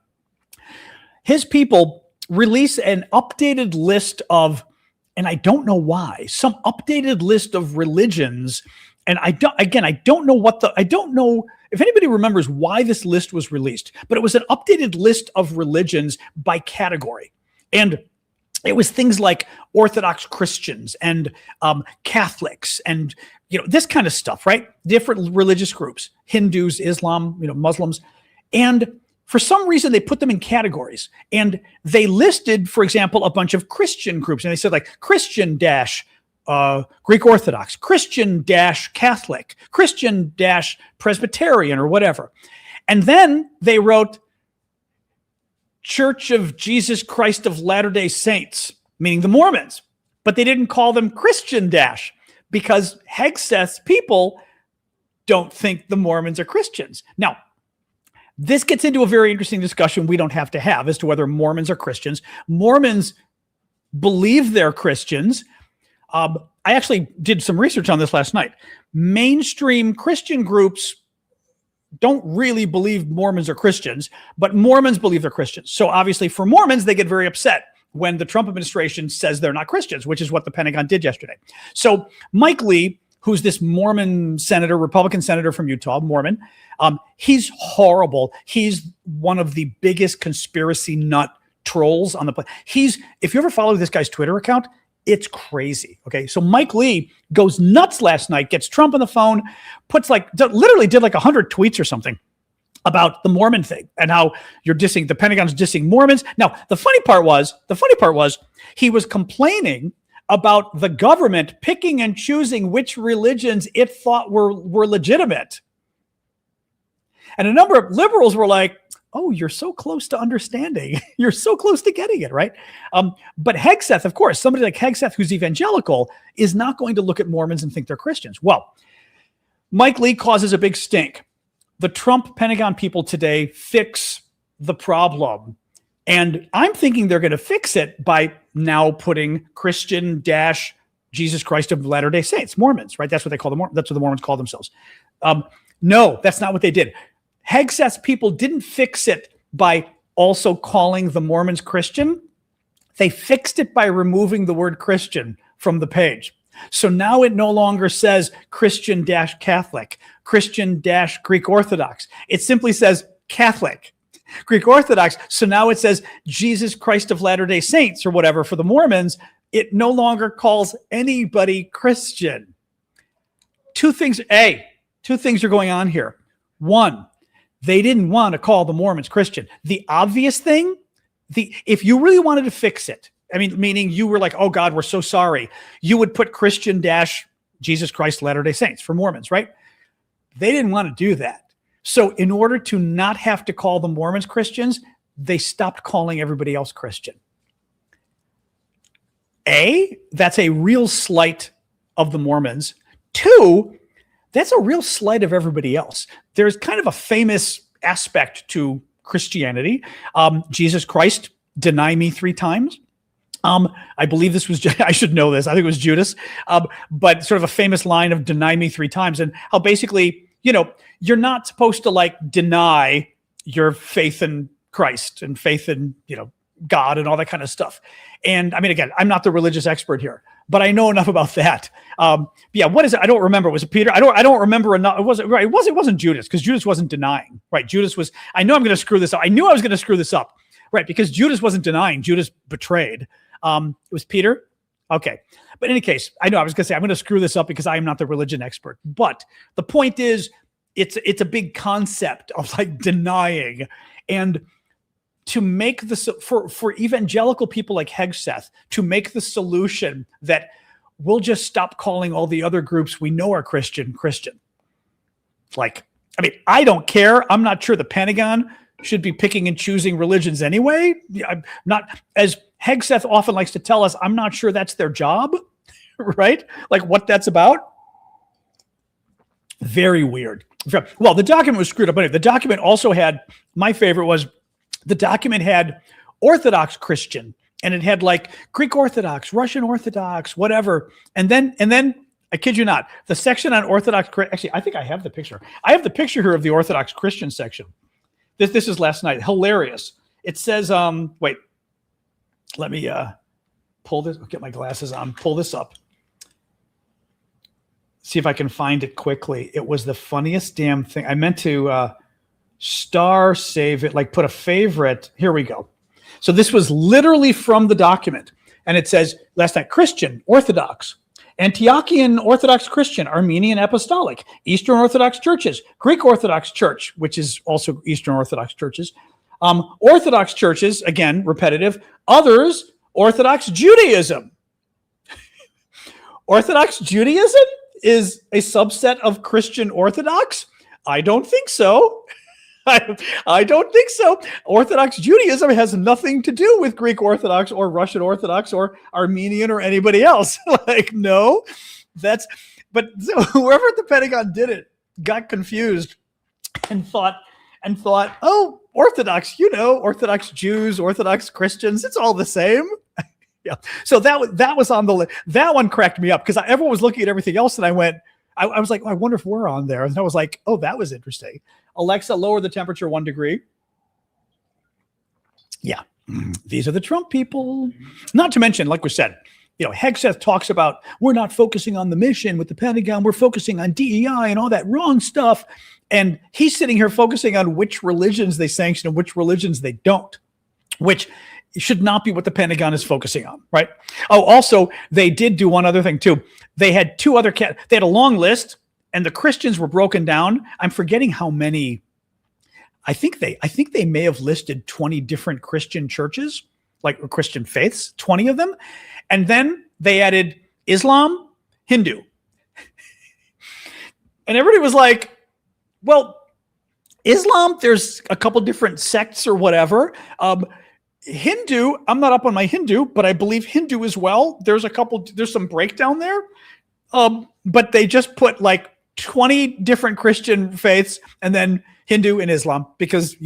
his people release an updated list of, and I don't know why, some updated list of religions. And I don't know if anybody remembers why this list was released, but it was an updated list of religions by category. And it was things like Orthodox Christians and Catholics and, this kind of stuff, right? Different religious groups, Hindus, Islam, Muslims. And for some reason, they put them in categories. And they listed, for example, a bunch of Christian groups. And they said like Christian dash Greek Orthodox, Christian dash Catholic, Christian dash Presbyterian or whatever. And then they wrote Church of Jesus Christ of Latter-day Saints, meaning the Mormons, but they didn't call them Christian dash because Hegseth's people don't think the Mormons are Christians. Now, this gets into a very interesting discussion we don't have to have as to whether Mormons are Christians. Mormons believe they're Christians. I actually did some research on this last night. Mainstream Christian groups don't really believe Mormons are Christians, but Mormons believe they're Christians. So obviously for Mormons, they get very upset when the Trump administration says they're not Christians, which is what the Pentagon did yesterday. So Mike Lee, who's this Mormon senator, Republican senator from Utah, Mormon, he's horrible. He's one of the biggest conspiracy nut trolls on the planet. If you ever follow this guy's Twitter account, it's crazy. Okay. So Mike Lee goes nuts last night, gets Trump on the phone, literally did like 100 tweets or something about the Mormon thing and how the Pentagon's dissing Mormons. Now, the funny part was he was complaining about the government picking and choosing which religions it thought were legitimate. And a number of liberals were like, oh, you're so close to understanding. You're so close to getting it, right? But Hegseth, of course, somebody like Hegseth who's evangelical is not going to look at Mormons and think they're Christians. Well, Mike Lee causes a big stink. The Trump Pentagon people today fix the problem. And I'm thinking they're going to fix it by now putting Christian dash Jesus Christ of Latter-day Saints, Mormons, right? That's what they call them. That's what the Mormons call themselves. No, that's not what they did. Hegseth's people didn't fix it by also calling the Mormons Christian. They fixed it by removing the word Christian from the page. So now it no longer says Christian dash Catholic, Christian dash Greek Orthodox. It simply says Catholic, Greek Orthodox. So now it says Jesus Christ of Latter-day Saints or whatever for the Mormons. It no longer calls anybody Christian. Two things are going on here. One, they didn't want to call the Mormons Christian. The obvious thing, if you really wanted to fix it, meaning you were like, oh God, we're so sorry, you would put Christian dash Jesus Christ Latter-day Saints for Mormons, right? They didn't want to do that. So in order to not have to call the Mormons Christians, they stopped calling everybody else Christian. A, that's a real slight of the Mormons. Two, that's a real slight of everybody else. There's kind of a famous aspect to Christianity. Jesus Christ, deny me 3 times. I believe this was, I should know this, I think it was Judas, but sort of a famous line of deny me 3 times, and how basically, you're not supposed to like deny your faith in Christ and faith in, God and all that kind of stuff. And I mean, again, I'm not the religious expert here, but I know enough about that. Yeah, what is it? I don't remember. Was it Peter? I don't remember enough. It wasn't right. It wasn't Judas, because Judas wasn't denying. Right? Judas was. I know I'm going to screw this up. I knew I was going to screw this up. Right? Because Judas wasn't denying. Judas betrayed. It was Peter. Okay. But in any case, I know I was going to say I'm going to screw this up because I am not the religion expert. But the point is, it's a big concept of like denying, and to make for evangelical people like Hegseth, to make the solution that we'll just stop calling all the other groups we know are Christian. Like, I mean, I don't care. I'm not sure the Pentagon should be picking and choosing religions anyway. I'm not, as Hegseth often likes to tell us, I'm not sure that's their job, right? Like what that's about. Very weird. Well, the document was screwed up. But the document also had, my favorite was, the document had Orthodox Christian, and it had like Greek Orthodox, Russian Orthodox, whatever. And then I kid you not, the section on Orthodox, actually, I think I have the picture. I have the picture here of the Orthodox Christian section. This is last night. Hilarious. It says, wait, let me pull this, get my glasses on, pull this up. See if I can find it quickly. It was the funniest damn thing. I meant to star save it, like put a favorite. Here we go. So this was literally from the document. And it says, last night, Christian, Orthodox, Antiochian Orthodox Christian, Armenian Apostolic, Eastern Orthodox churches, Greek Orthodox Church, which is also Eastern Orthodox churches, Orthodox churches, again, repetitive, others, Orthodox Judaism. Orthodox Judaism is a subset of Christian Orthodox? I don't think so. I don't think so. Orthodox Judaism has nothing to do with Greek Orthodox or Russian Orthodox or Armenian or anybody else. Like, no, but so whoever at the Pentagon did it got confused and thought, oh, Orthodox, Orthodox Jews, Orthodox Christians, it's all the same. Yeah. So that was on the list. That one cracked me up because everyone was looking at everything else, and I was like, oh, I wonder if we're on there. And I was like, oh, that was interesting. Alexa, lower the temperature 1 degree. Yeah, these are the Trump people. Not to mention, like we said, Hegseth talks about we're not focusing on the mission with the Pentagon. We're focusing on DEI and all that wrong stuff. And he's sitting here focusing on which religions they sanction and which religions they don't, which should not be what the Pentagon is focusing on, right? Oh, also, they did do one other thing too. They had they had a long list, and the Christians were broken down. I'm forgetting how many. I think they may have listed 20 different Christian churches, like Christian faiths, 20 of them. And then they added Islam, Hindu. And everybody was like, well, Islam, there's a couple different sects or whatever. Hindu, I'm not up on my Hindu, but I believe Hindu as well. There's some breakdown there. But they just put like 20 different Christian faiths and then Hindu and Islam because,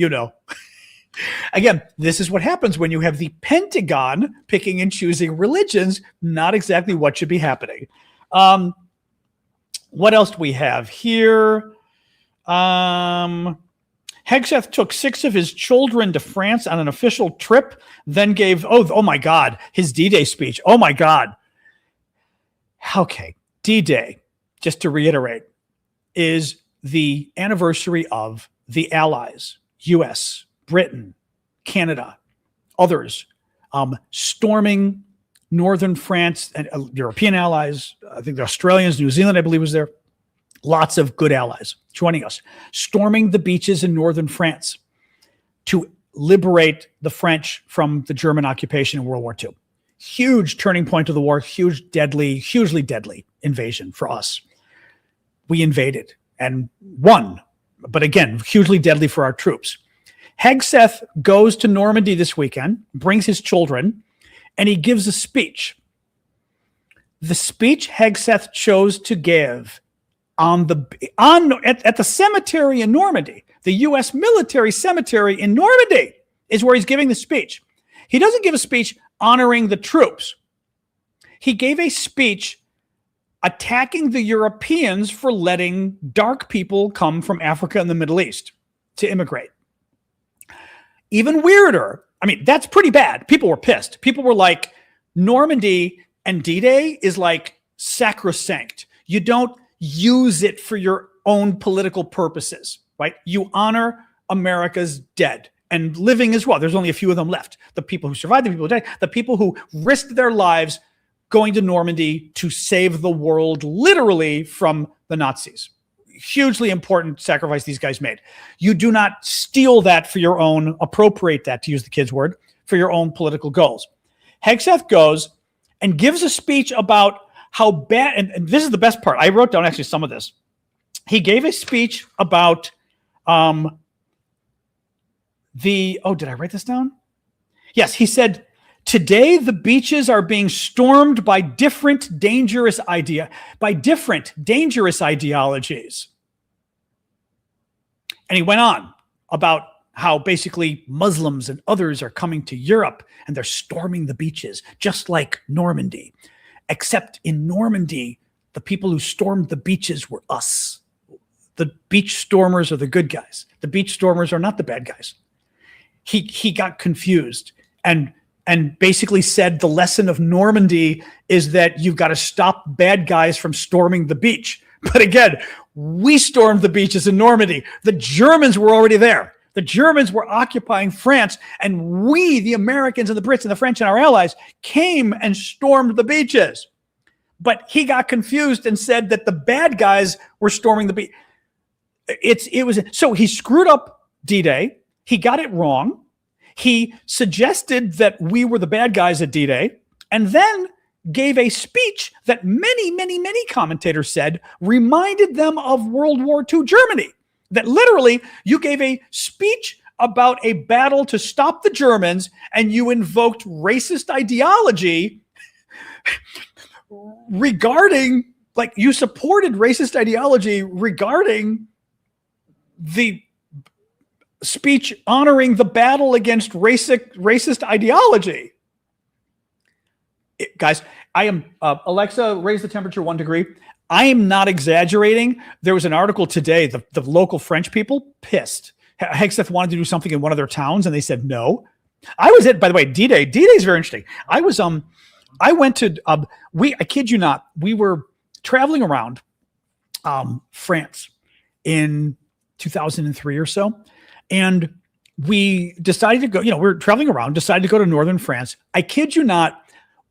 again, this is what happens when you have the Pentagon picking and choosing religions, not exactly what should be happening. What else do we have here? Hegseth took 6 of his children to France on an official trip, then gave, oh my God, his D-Day speech. Oh my God. Okay. D-Day, just to reiterate, is the anniversary of the Allies, U.S., Britain, Canada, others, storming northern France and European allies. I think the Australians, New Zealand, I believe, was there. Lots of good allies joining us, storming the beaches in northern France to liberate the French from the German occupation in World War II. Huge turning point of the war, hugely deadly invasion for us. We invaded and won, but again, hugely deadly for our troops. Hegseth goes to Normandy this weekend, brings his children, and he gives a speech. The speech Hegseth chose to give at the cemetery in Normandy, the U.S. military cemetery in Normandy, is where he's giving the speech. He doesn't give a speech honoring the troops. He gave a speech attacking the Europeans for letting dark people come from Africa and the Middle East to immigrate. Even weirder, I mean, that's pretty bad. People were pissed. People were like, Normandy and D-Day is like sacrosanct. You don't use it for your own political purposes, right? You honor America's dead and living as well. There's only a few of them left. The people who survived, the people who died, the people who risked their lives going to Normandy to save the world literally from the Nazis. Hugely important sacrifice these guys made. You do not steal that for your own, appropriate that, to use the kids' word, for your own political goals. Hegseth goes and gives a speech about how bad, and this is the best part. I wrote down actually some of this. He gave a speech about did I write this down? Yes, he said, today the beaches are being stormed by different dangerous ideologies. And he went on about how basically Muslims and others are coming to Europe and they're storming the beaches, just like Normandy. Except in Normandy, the people who stormed the beaches were us. The beach stormers are the good guys. The beach stormers are not the bad guys. He got confused and basically said the lesson of Normandy is that you've got to stop bad guys from storming the beach. But again, we stormed the beaches in Normandy. The Germans were already there. The Germans were occupying France, and we, the Americans and the Brits and the French and our allies, came and stormed the beaches. But he got confused and said that the bad guys were storming the beach. So he screwed up D-Day. He got it wrong. He suggested that we were the bad guys at D-Day, and then gave a speech that many commentators said reminded them of World War II Germany. That literally you gave a speech about a battle to stop the Germans and you invoked racist ideology regarding, like you supported racist ideology regarding the speech honoring the battle against racist ideology. Guys, I am, Alexa, raise the temperature 1 degree. I am not exaggerating. There was an article today, the local French people pissed. Hegseth wanted to do something in one of their towns and they said no. I was by the way, D-Day. D-Day is very interesting. I went to, I kid you not, we were traveling around France in 2003 or so. And we decided to go, we were traveling around, decided to go to northern France. I kid you not,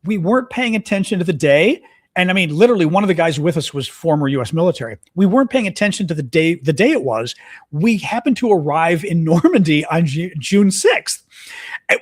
we weren't paying attention to the day. And I mean, literally one of the guys with us was former US military. We weren't paying attention to the day it was. We happened to arrive in Normandy on June 6th.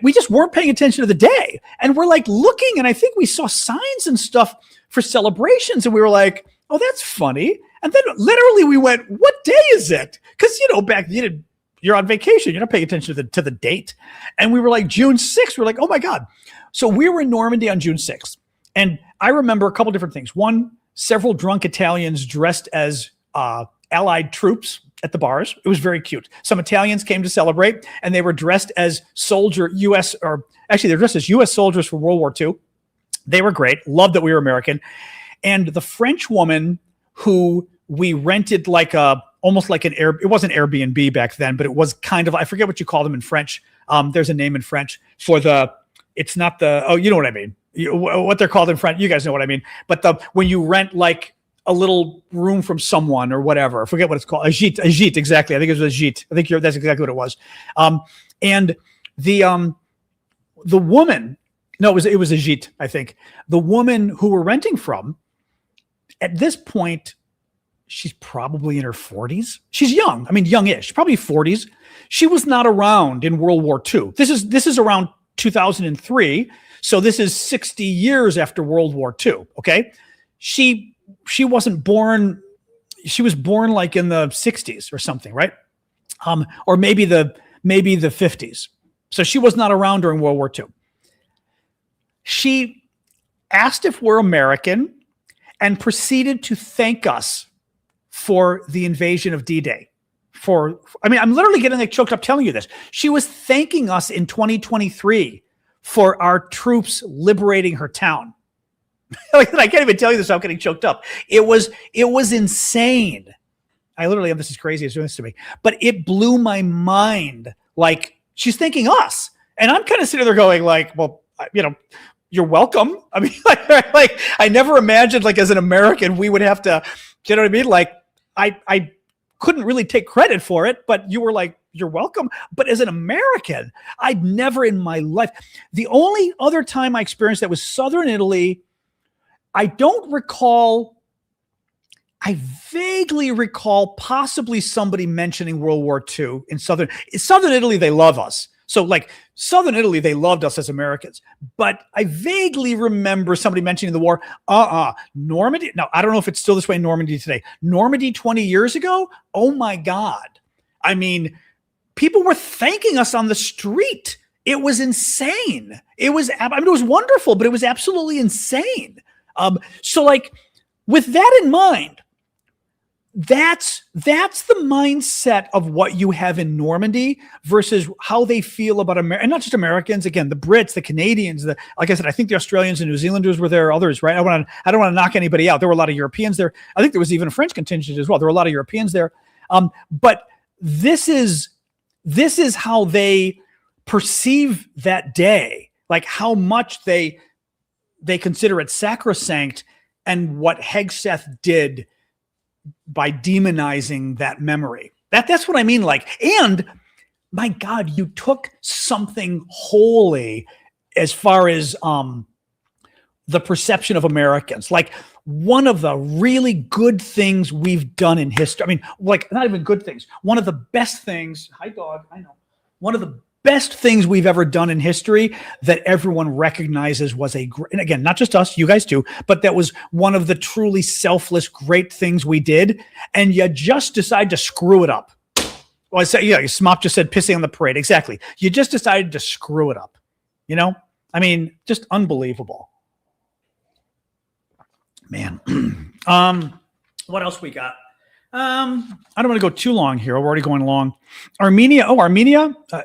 We just weren't paying attention to the day. And we're like looking, and I think we saw signs and stuff for celebrations. And we were like, oh, that's funny. And then literally we went, what day is it? Because, back then you're on vacation. You're not paying attention to the date. And we were like, June 6th. We're like, oh my God. So we were in Normandy on June 6th. And I remember a couple different things. One, several drunk Italians dressed as Allied troops at the bars. It was very cute. Some Italians came to celebrate, and they were dressed as they're dressed as U.S. soldiers for World War II. They were great. Loved that we were American. And the French woman who we rented almost like it wasn't Airbnb back then, but it was kind of, I forget what you call them in French. There's a name in French for it's not you know what I mean. What they're called in French, you guys know what I mean. But when you rent like a little room from someone or whatever, I forget what it's called. A gîte, exactly. I think it was a gîte. I think that's exactly what it was. And the woman, no, it was a gîte, I think. The woman who we're renting from, at this point, she's probably in her 40s. She's young. I mean, youngish, probably 40s. She was not around in World War II. This is around 2003. So this is 60 years after World War II. Okay. She wasn't born. She was born like in the 60s or something, right? Or maybe the maybe the 50s. So she was not around during World War II. She asked if we're American and proceeded to thank us for the invasion of D-Day. I'm literally getting like choked up telling you this. She was thanking us in 2023 for our troops liberating her town. I can't even tell you this without getting choked up. It was insane. I literally have this is crazy as doing this to me, but it blew my mind. Like, she's thanking us, and I'm kind of sitting there going like, well, you're welcome. I mean, like I never imagined like as an American we would have to, you know what I mean? Like I couldn't really take credit for it, but you were like, you're welcome. But as an American, I'd never in my life. The only other time I experienced that was Southern Italy. I don't recall. I vaguely recall possibly somebody mentioning World War II in Southern Italy. They love us. So like Southern Italy, they loved us as Americans. But I vaguely remember somebody mentioning the war. Normandy. Now, I don't know if it's still this way in Normandy today. Normandy 20 years ago? Oh my God. I mean, people were thanking us on the street. It was insane. It was wonderful, but it was absolutely insane. So like with that in mind, that's the mindset of what you have in Normandy versus how they feel about America, and not just Americans. Again, the Brits, the Canadians, like I said, I think the Australians and New Zealanders were there. Others, right? I don't want to knock anybody out. There were a lot of Europeans there. I think there was even a French contingent as well. There were a lot of Europeans there. But this is how they perceive that day, like how much they consider it sacrosanct, and what Hegseth did by demonizing that memory. That's what I mean. Like, and my God, you took something holy as far as the perception of Americans. Like one of the really good things we've done in history. I mean, like not even good things. One of the best things. Hi, dog. I know. One of the best things we've ever done in history that everyone recognizes was and again, not just us, you guys too, but that was one of the truly selfless, great things we did. And you just decide to screw it up. Well, I said, Smop just said pissing on the parade. Exactly. You just decided to screw it up. I mean, just unbelievable. Man. What else we got? I don't want to go too long here. We're already going long. Armenia,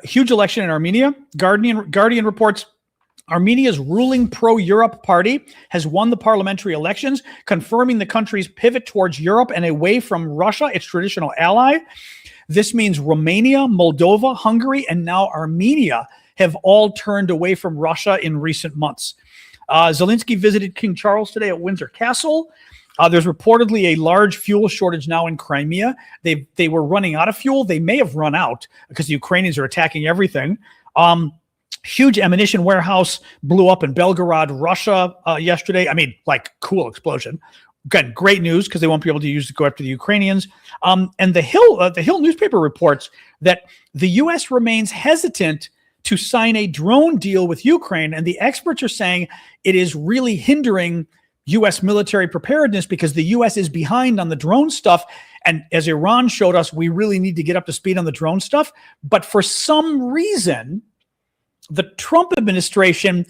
huge election in Armenia. Guardian reports Armenia's ruling pro-Europe party has won the parliamentary elections, confirming the country's pivot towards Europe and away from Russia, its traditional ally. This means Romania, Moldova, Hungary, and now Armenia have all turned away from Russia in recent months. Zelensky visited King Charles today at Windsor Castle. There's reportedly a large fuel shortage now in Crimea. They were running out of fuel. They may have run out because the Ukrainians are attacking everything. Huge ammunition warehouse blew up in Belgorod, Russia yesterday. I mean, like cool explosion. Again, great news because they won't be able to go after the Ukrainians. And the Hill newspaper reports that the U.S. remains hesitant to sign a drone deal with Ukraine. And the experts are saying it is really hindering U.S. military preparedness because the U.S. is behind on the drone stuff. And as Iran showed us, we really need to get up to speed on the drone stuff. But for some reason, the Trump administration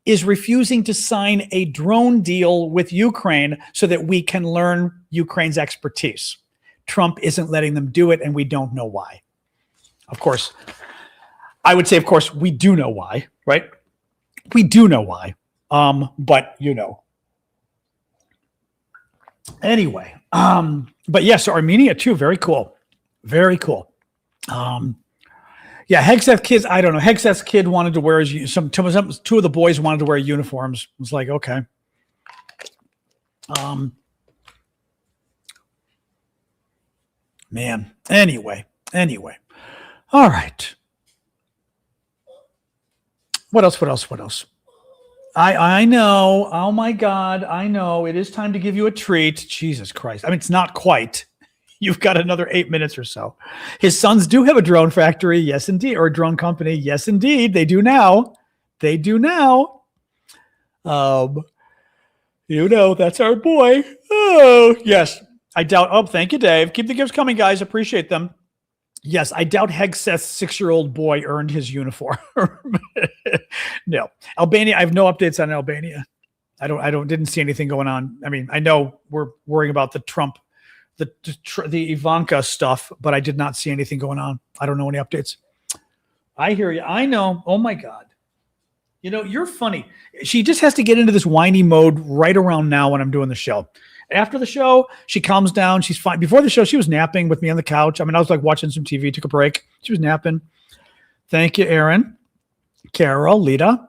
is refusing to sign a drone deal with Ukraine so that we can learn Ukraine's expertise. Trump isn't letting them do it, and we don't know why. Of course, I would say, of course, we do know why, right? We do know why. But Anyway, but yes, Armenia too, very cool. Very cool. Yeah, Hegseth kids, I don't know. Hegseth's kid wanted to wear two of the boys wanted to wear uniforms. It was like, okay. Man, anyway. All right. What else? I know. Oh my God. I know. It is time to give you a treat. Jesus Christ. I mean, it's not quite. You've got another 8 minutes or so. His sons do have a drone factory. Yes, indeed. Or a drone company. Yes, indeed. They do now. That's our boy. Oh, yes. I doubt. Oh, thank you, Dave. Keep the gifts coming, guys. Appreciate them. Yes, I doubt Hegseth's 6-year-old boy earned his uniform. No, Albania. I have no updates on Albania. Didn't see anything going on. I mean, I know we're worrying about the Trump, the Ivanka stuff, but I did not see anything going on. I don't know any updates. I hear you. I know. Oh my God. You know, you're funny. She just has to get into this whiny mode right around now when I'm doing the show. After the show, she calms down. She's fine. Before the show, she was napping with me on the couch. I mean, I was like watching some TV, took a break. She was napping. Thank you, Aaron, Carol, Lita.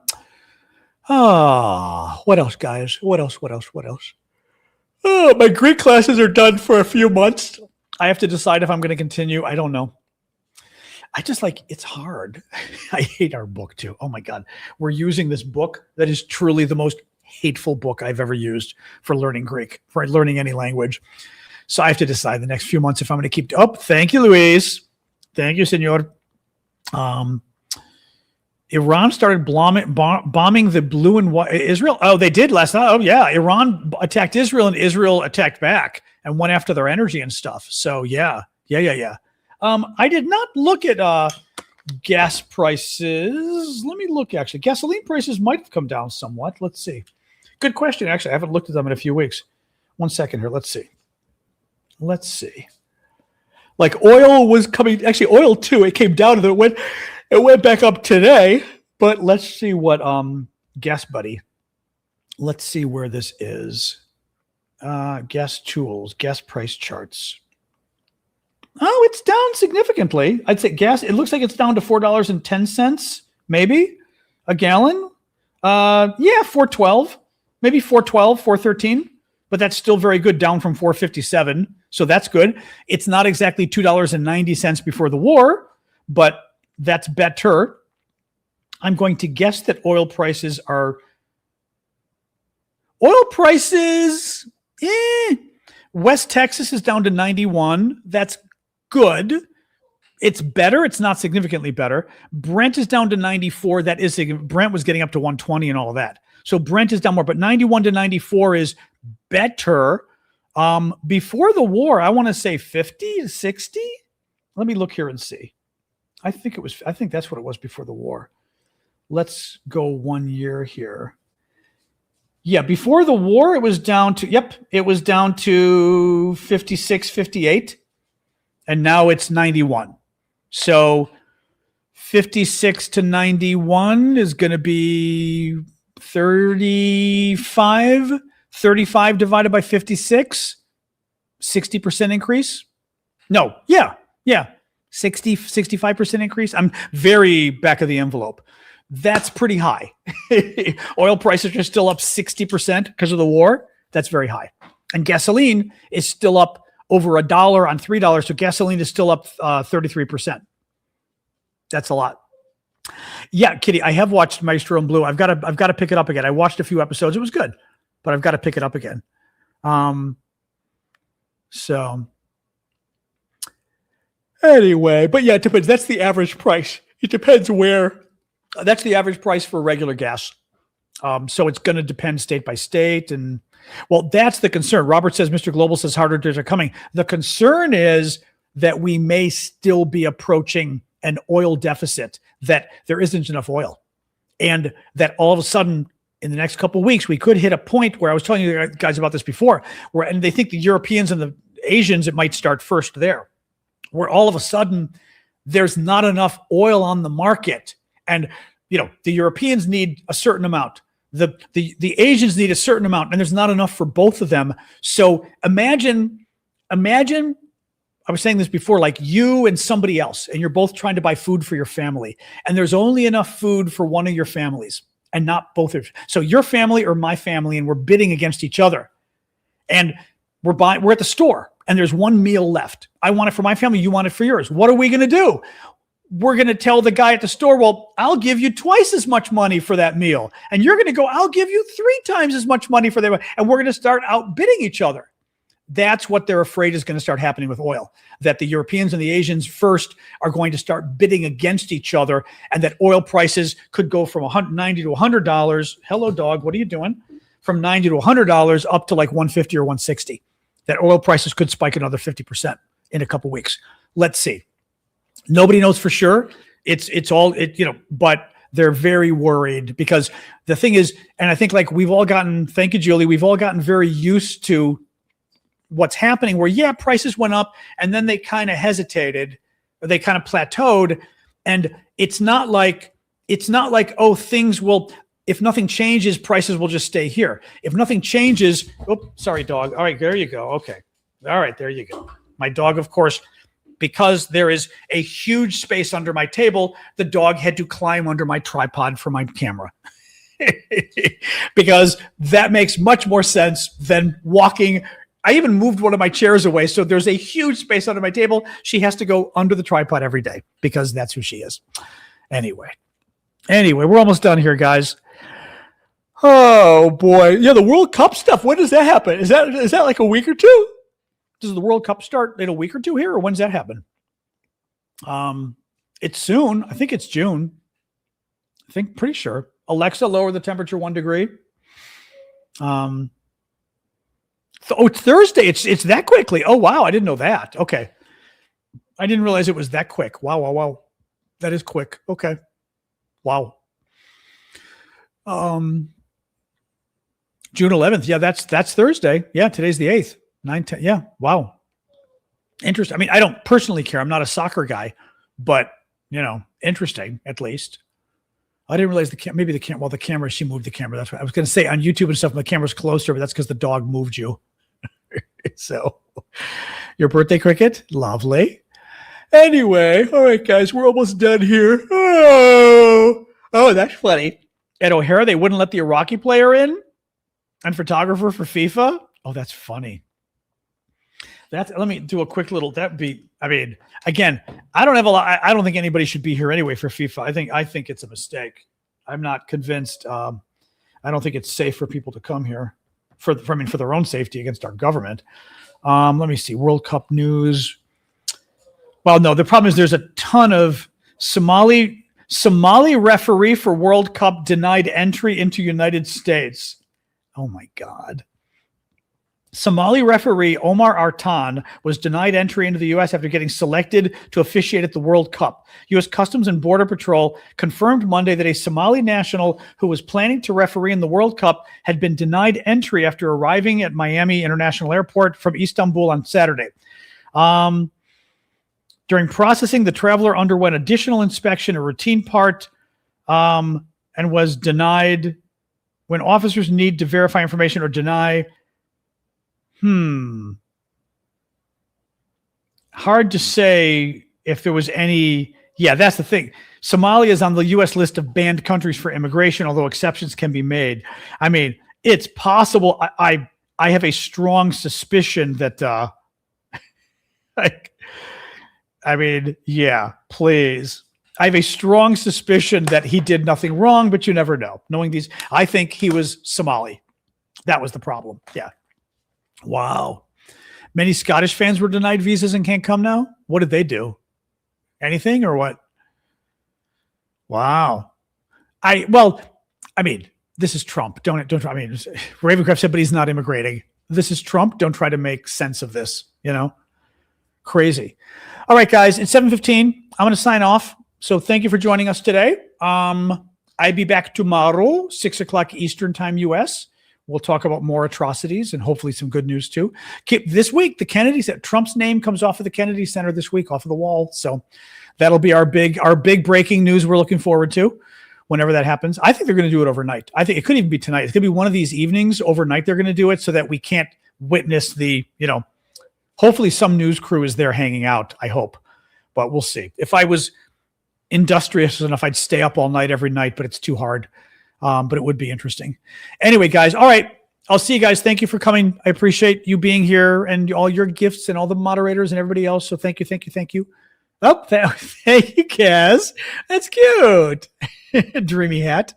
What else, guys? What else? Oh, my Greek classes are done for a few months. I have to decide if I'm going to continue. I don't know. I just it's hard. I hate our book too. Oh my God. We're using this book that is truly the most hateful book I've ever used for learning Greek, for learning any language. So I have to decide the next few months if I'm going to keep. Oh, thank you, Luis. Thank you, senor. Iran started bombing the blue and white Israel. Oh, they did last night. Oh, yeah. Iran attacked Israel and Israel attacked back and went after their energy and stuff. So, yeah. I did not look at gas prices. Let me look, actually. Gasoline prices might have come down somewhat. Let's see. Good question, actually. I haven't looked at them in a few weeks. 1 second here. Let's see. Like oil was coming. Actually, oil too. It came down and then it went back up today. But let's see what Gas Buddy. Let's see where this is. Gas tools, gas price charts. Oh, it's down significantly. I'd say gas. It looks like it's down to $4.10, maybe a gallon. Yeah, 4.12, maybe 4.12, 4.13. But that's still very good, down from 4.57. So that's good. It's not exactly $2.90 before the war, but that's better. I'm going to guess that oil prices. West Texas is down to 91. That's good. It's better. It's not significantly better. Brent is down to 94. That is, Brent was getting up to 120 and all of that. So Brent is down more, but 91 to 94 is better. Before the war, I want to say 50 to 60. Let me look here and see. I think that's what it was before the war. Let's go 1 year here. Yeah, before the war, it was down to 56, 58. And now it's 91. So 56 to 91 is going to be 35. 35 divided by 56, 60% increase. No, yeah. 65% increase. I'm very back of the envelope. That's pretty high. Oil prices are still up 60% because of the war. That's very high. And gasoline is still up over $1 on $3. So gasoline is still up 33%. That's a lot. Yeah, Kitty, I have watched Maestro and Blue. I've got to pick it up again. I watched a few episodes. It was good, but I've got to pick it up again. So anyway, but yeah, it depends. That's the average price. It depends where. That's the average price for regular gas. So it's going to depend state by state. And well, that's the concern. Robert says, Mr. Global says harder days are coming. The concern is that we may still be approaching an oil deficit, that there isn't enough oil. And that all of a sudden in the next couple of weeks, we could hit a point where I was telling you guys about this before, and they think the Europeans and the Asians, it might start first there, where all of a sudden there's not enough oil on the market. And, the Europeans need a certain amount. The Asians need a certain amount, and there's not enough for both of them. So imagine, I was saying this before, like you and somebody else, and you're both trying to buy food for your family, and there's only enough food for one of your families and not both of you. So your family or my family, and we're bidding against each other. And we're at the store, and there's one meal left. I want it for my family. You want it for yours. What are we going to do? We're going to tell the guy at the store, well, I'll give you twice as much money for that meal. And you're going to go, I'll give you 3 times as much money for that. And we're going to start outbidding each other. That's what they're afraid is going to start happening with oil, that the Europeans and the Asians first are going to start bidding against each other, and that oil prices could go from $90 to $100. Hello, dog. What are you doing? From $90 to $100 up to like $150 or $160. That oil prices could spike another 50% in a couple weeks. Let's see. Nobody knows for sure. It's all, but they're very worried because the thing is, and I think like we've all gotten, thank you, Julie, we've all gotten very used to what's happening where, yeah, prices went up and then they kind of hesitated, or they kind of plateaued. And it's not like, oh, things will, if nothing changes, prices will just stay here. If nothing changes, oh, sorry, dog. All right, there you go. Okay. All right, there you go. My dog, of course, because there is a huge space under my table, the dog had to climb under my tripod for my camera. Because that makes much more sense than walking. I even moved one of my chairs away. So there's a huge space under my table. She has to go under the tripod every day because that's who she is. Anyway, we're almost done here, guys. Oh boy. Yeah, the World Cup stuff. When does that happen? Is that like a week or two? Does the World Cup start in a week or two here, or when's that happen? It's soon. I think it's June. I think, pretty sure. Alexa, lower the temperature 1 degree. It's Thursday. It's that quickly. Oh wow, I didn't know that. Okay, I didn't realize it was that quick. Wow. That is quick. Okay. Wow. June 11th. Yeah, that's Thursday. Yeah, today's the 8th. 9-10. Yeah. Wow. Interesting. I mean, I don't personally care. I'm not a soccer guy, but interesting at least. I didn't realize the camera, she moved the camera. That's what I was going to say on YouTube and stuff. The camera's closer, but that's because the dog moved you. So your birthday cricket. Lovely. Anyway. All right, guys, we're almost done here. Oh, that's funny. At O'Hara, they wouldn't let the Iraqi player in and photographer for FIFA. Oh, that's funny. Let me do a quick little, again, I don't have a lot. I don't think anybody should be here anyway for FIFA. I think it's a mistake. I'm not convinced. I don't think it's safe for people to come here for their own safety against our government. Let me see. World Cup news. Well, no, the problem is there's a ton of Somali referee for World Cup denied entry into United States. Oh my God. Somali referee Omar Artan was denied entry into the U.S. after getting selected to officiate at the World Cup. U.S. Customs and Border Patrol confirmed Monday that a Somali national who was planning to referee in the World Cup had been denied entry after arriving at Miami International Airport from Istanbul on Saturday. During processing, the traveler underwent additional inspection, a routine part, and was denied when officers need to verify information or deny. Hard to say if there was any. Yeah, that's the thing. Somalia is on the U.S. list of banned countries for immigration, although exceptions can be made. I mean, it's possible. I have a strong suspicion that, yeah, please. I have a strong suspicion that he did nothing wrong, but you never know. Knowing these, I think he was Somali. That was the problem. Yeah. Wow. Many Scottish fans were denied visas and can't come now. What did they do? Anything or what? Wow. This is Trump. Don't Ravencraft said, but he's not immigrating. This is Trump. Don't try to make sense of this, Crazy. All right, guys, it's 7:15. I'm going to sign off. So thank you for joining us today. I'll be back tomorrow, 6:00 Eastern time, US. We'll talk about more atrocities and hopefully some good news too. This week, the Kennedy Center, Trump's name comes off of the Kennedy Center this week, off of the wall. So that'll be our big breaking news we're looking forward to whenever that happens. I think they're going to do it overnight. I think it could even be tonight. It's going to be one of these evenings overnight. They're going to do it so that we can't witness hopefully some news crew is there hanging out, I hope. But we'll see. If I was industrious enough, I'd stay up all night every night, but it's too hard. But it would be interesting. Anyway, guys, all right. I'll see you guys. Thank you for coming. I appreciate you being here and all your gifts and all the moderators and everybody else. So thank you. Oh, thank you, Kaz. That's cute. Dreamy hat.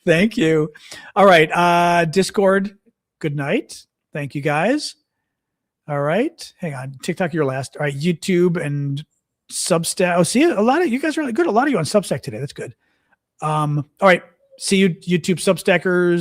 Thank you. All right. Discord, good night. Thank you, guys. All right. Hang on. TikTok, you're last. All right. YouTube and Substack. Oh, see, a lot of you guys are really good. A lot of you on Substack today. That's good. All right. See you, YouTube Substackers.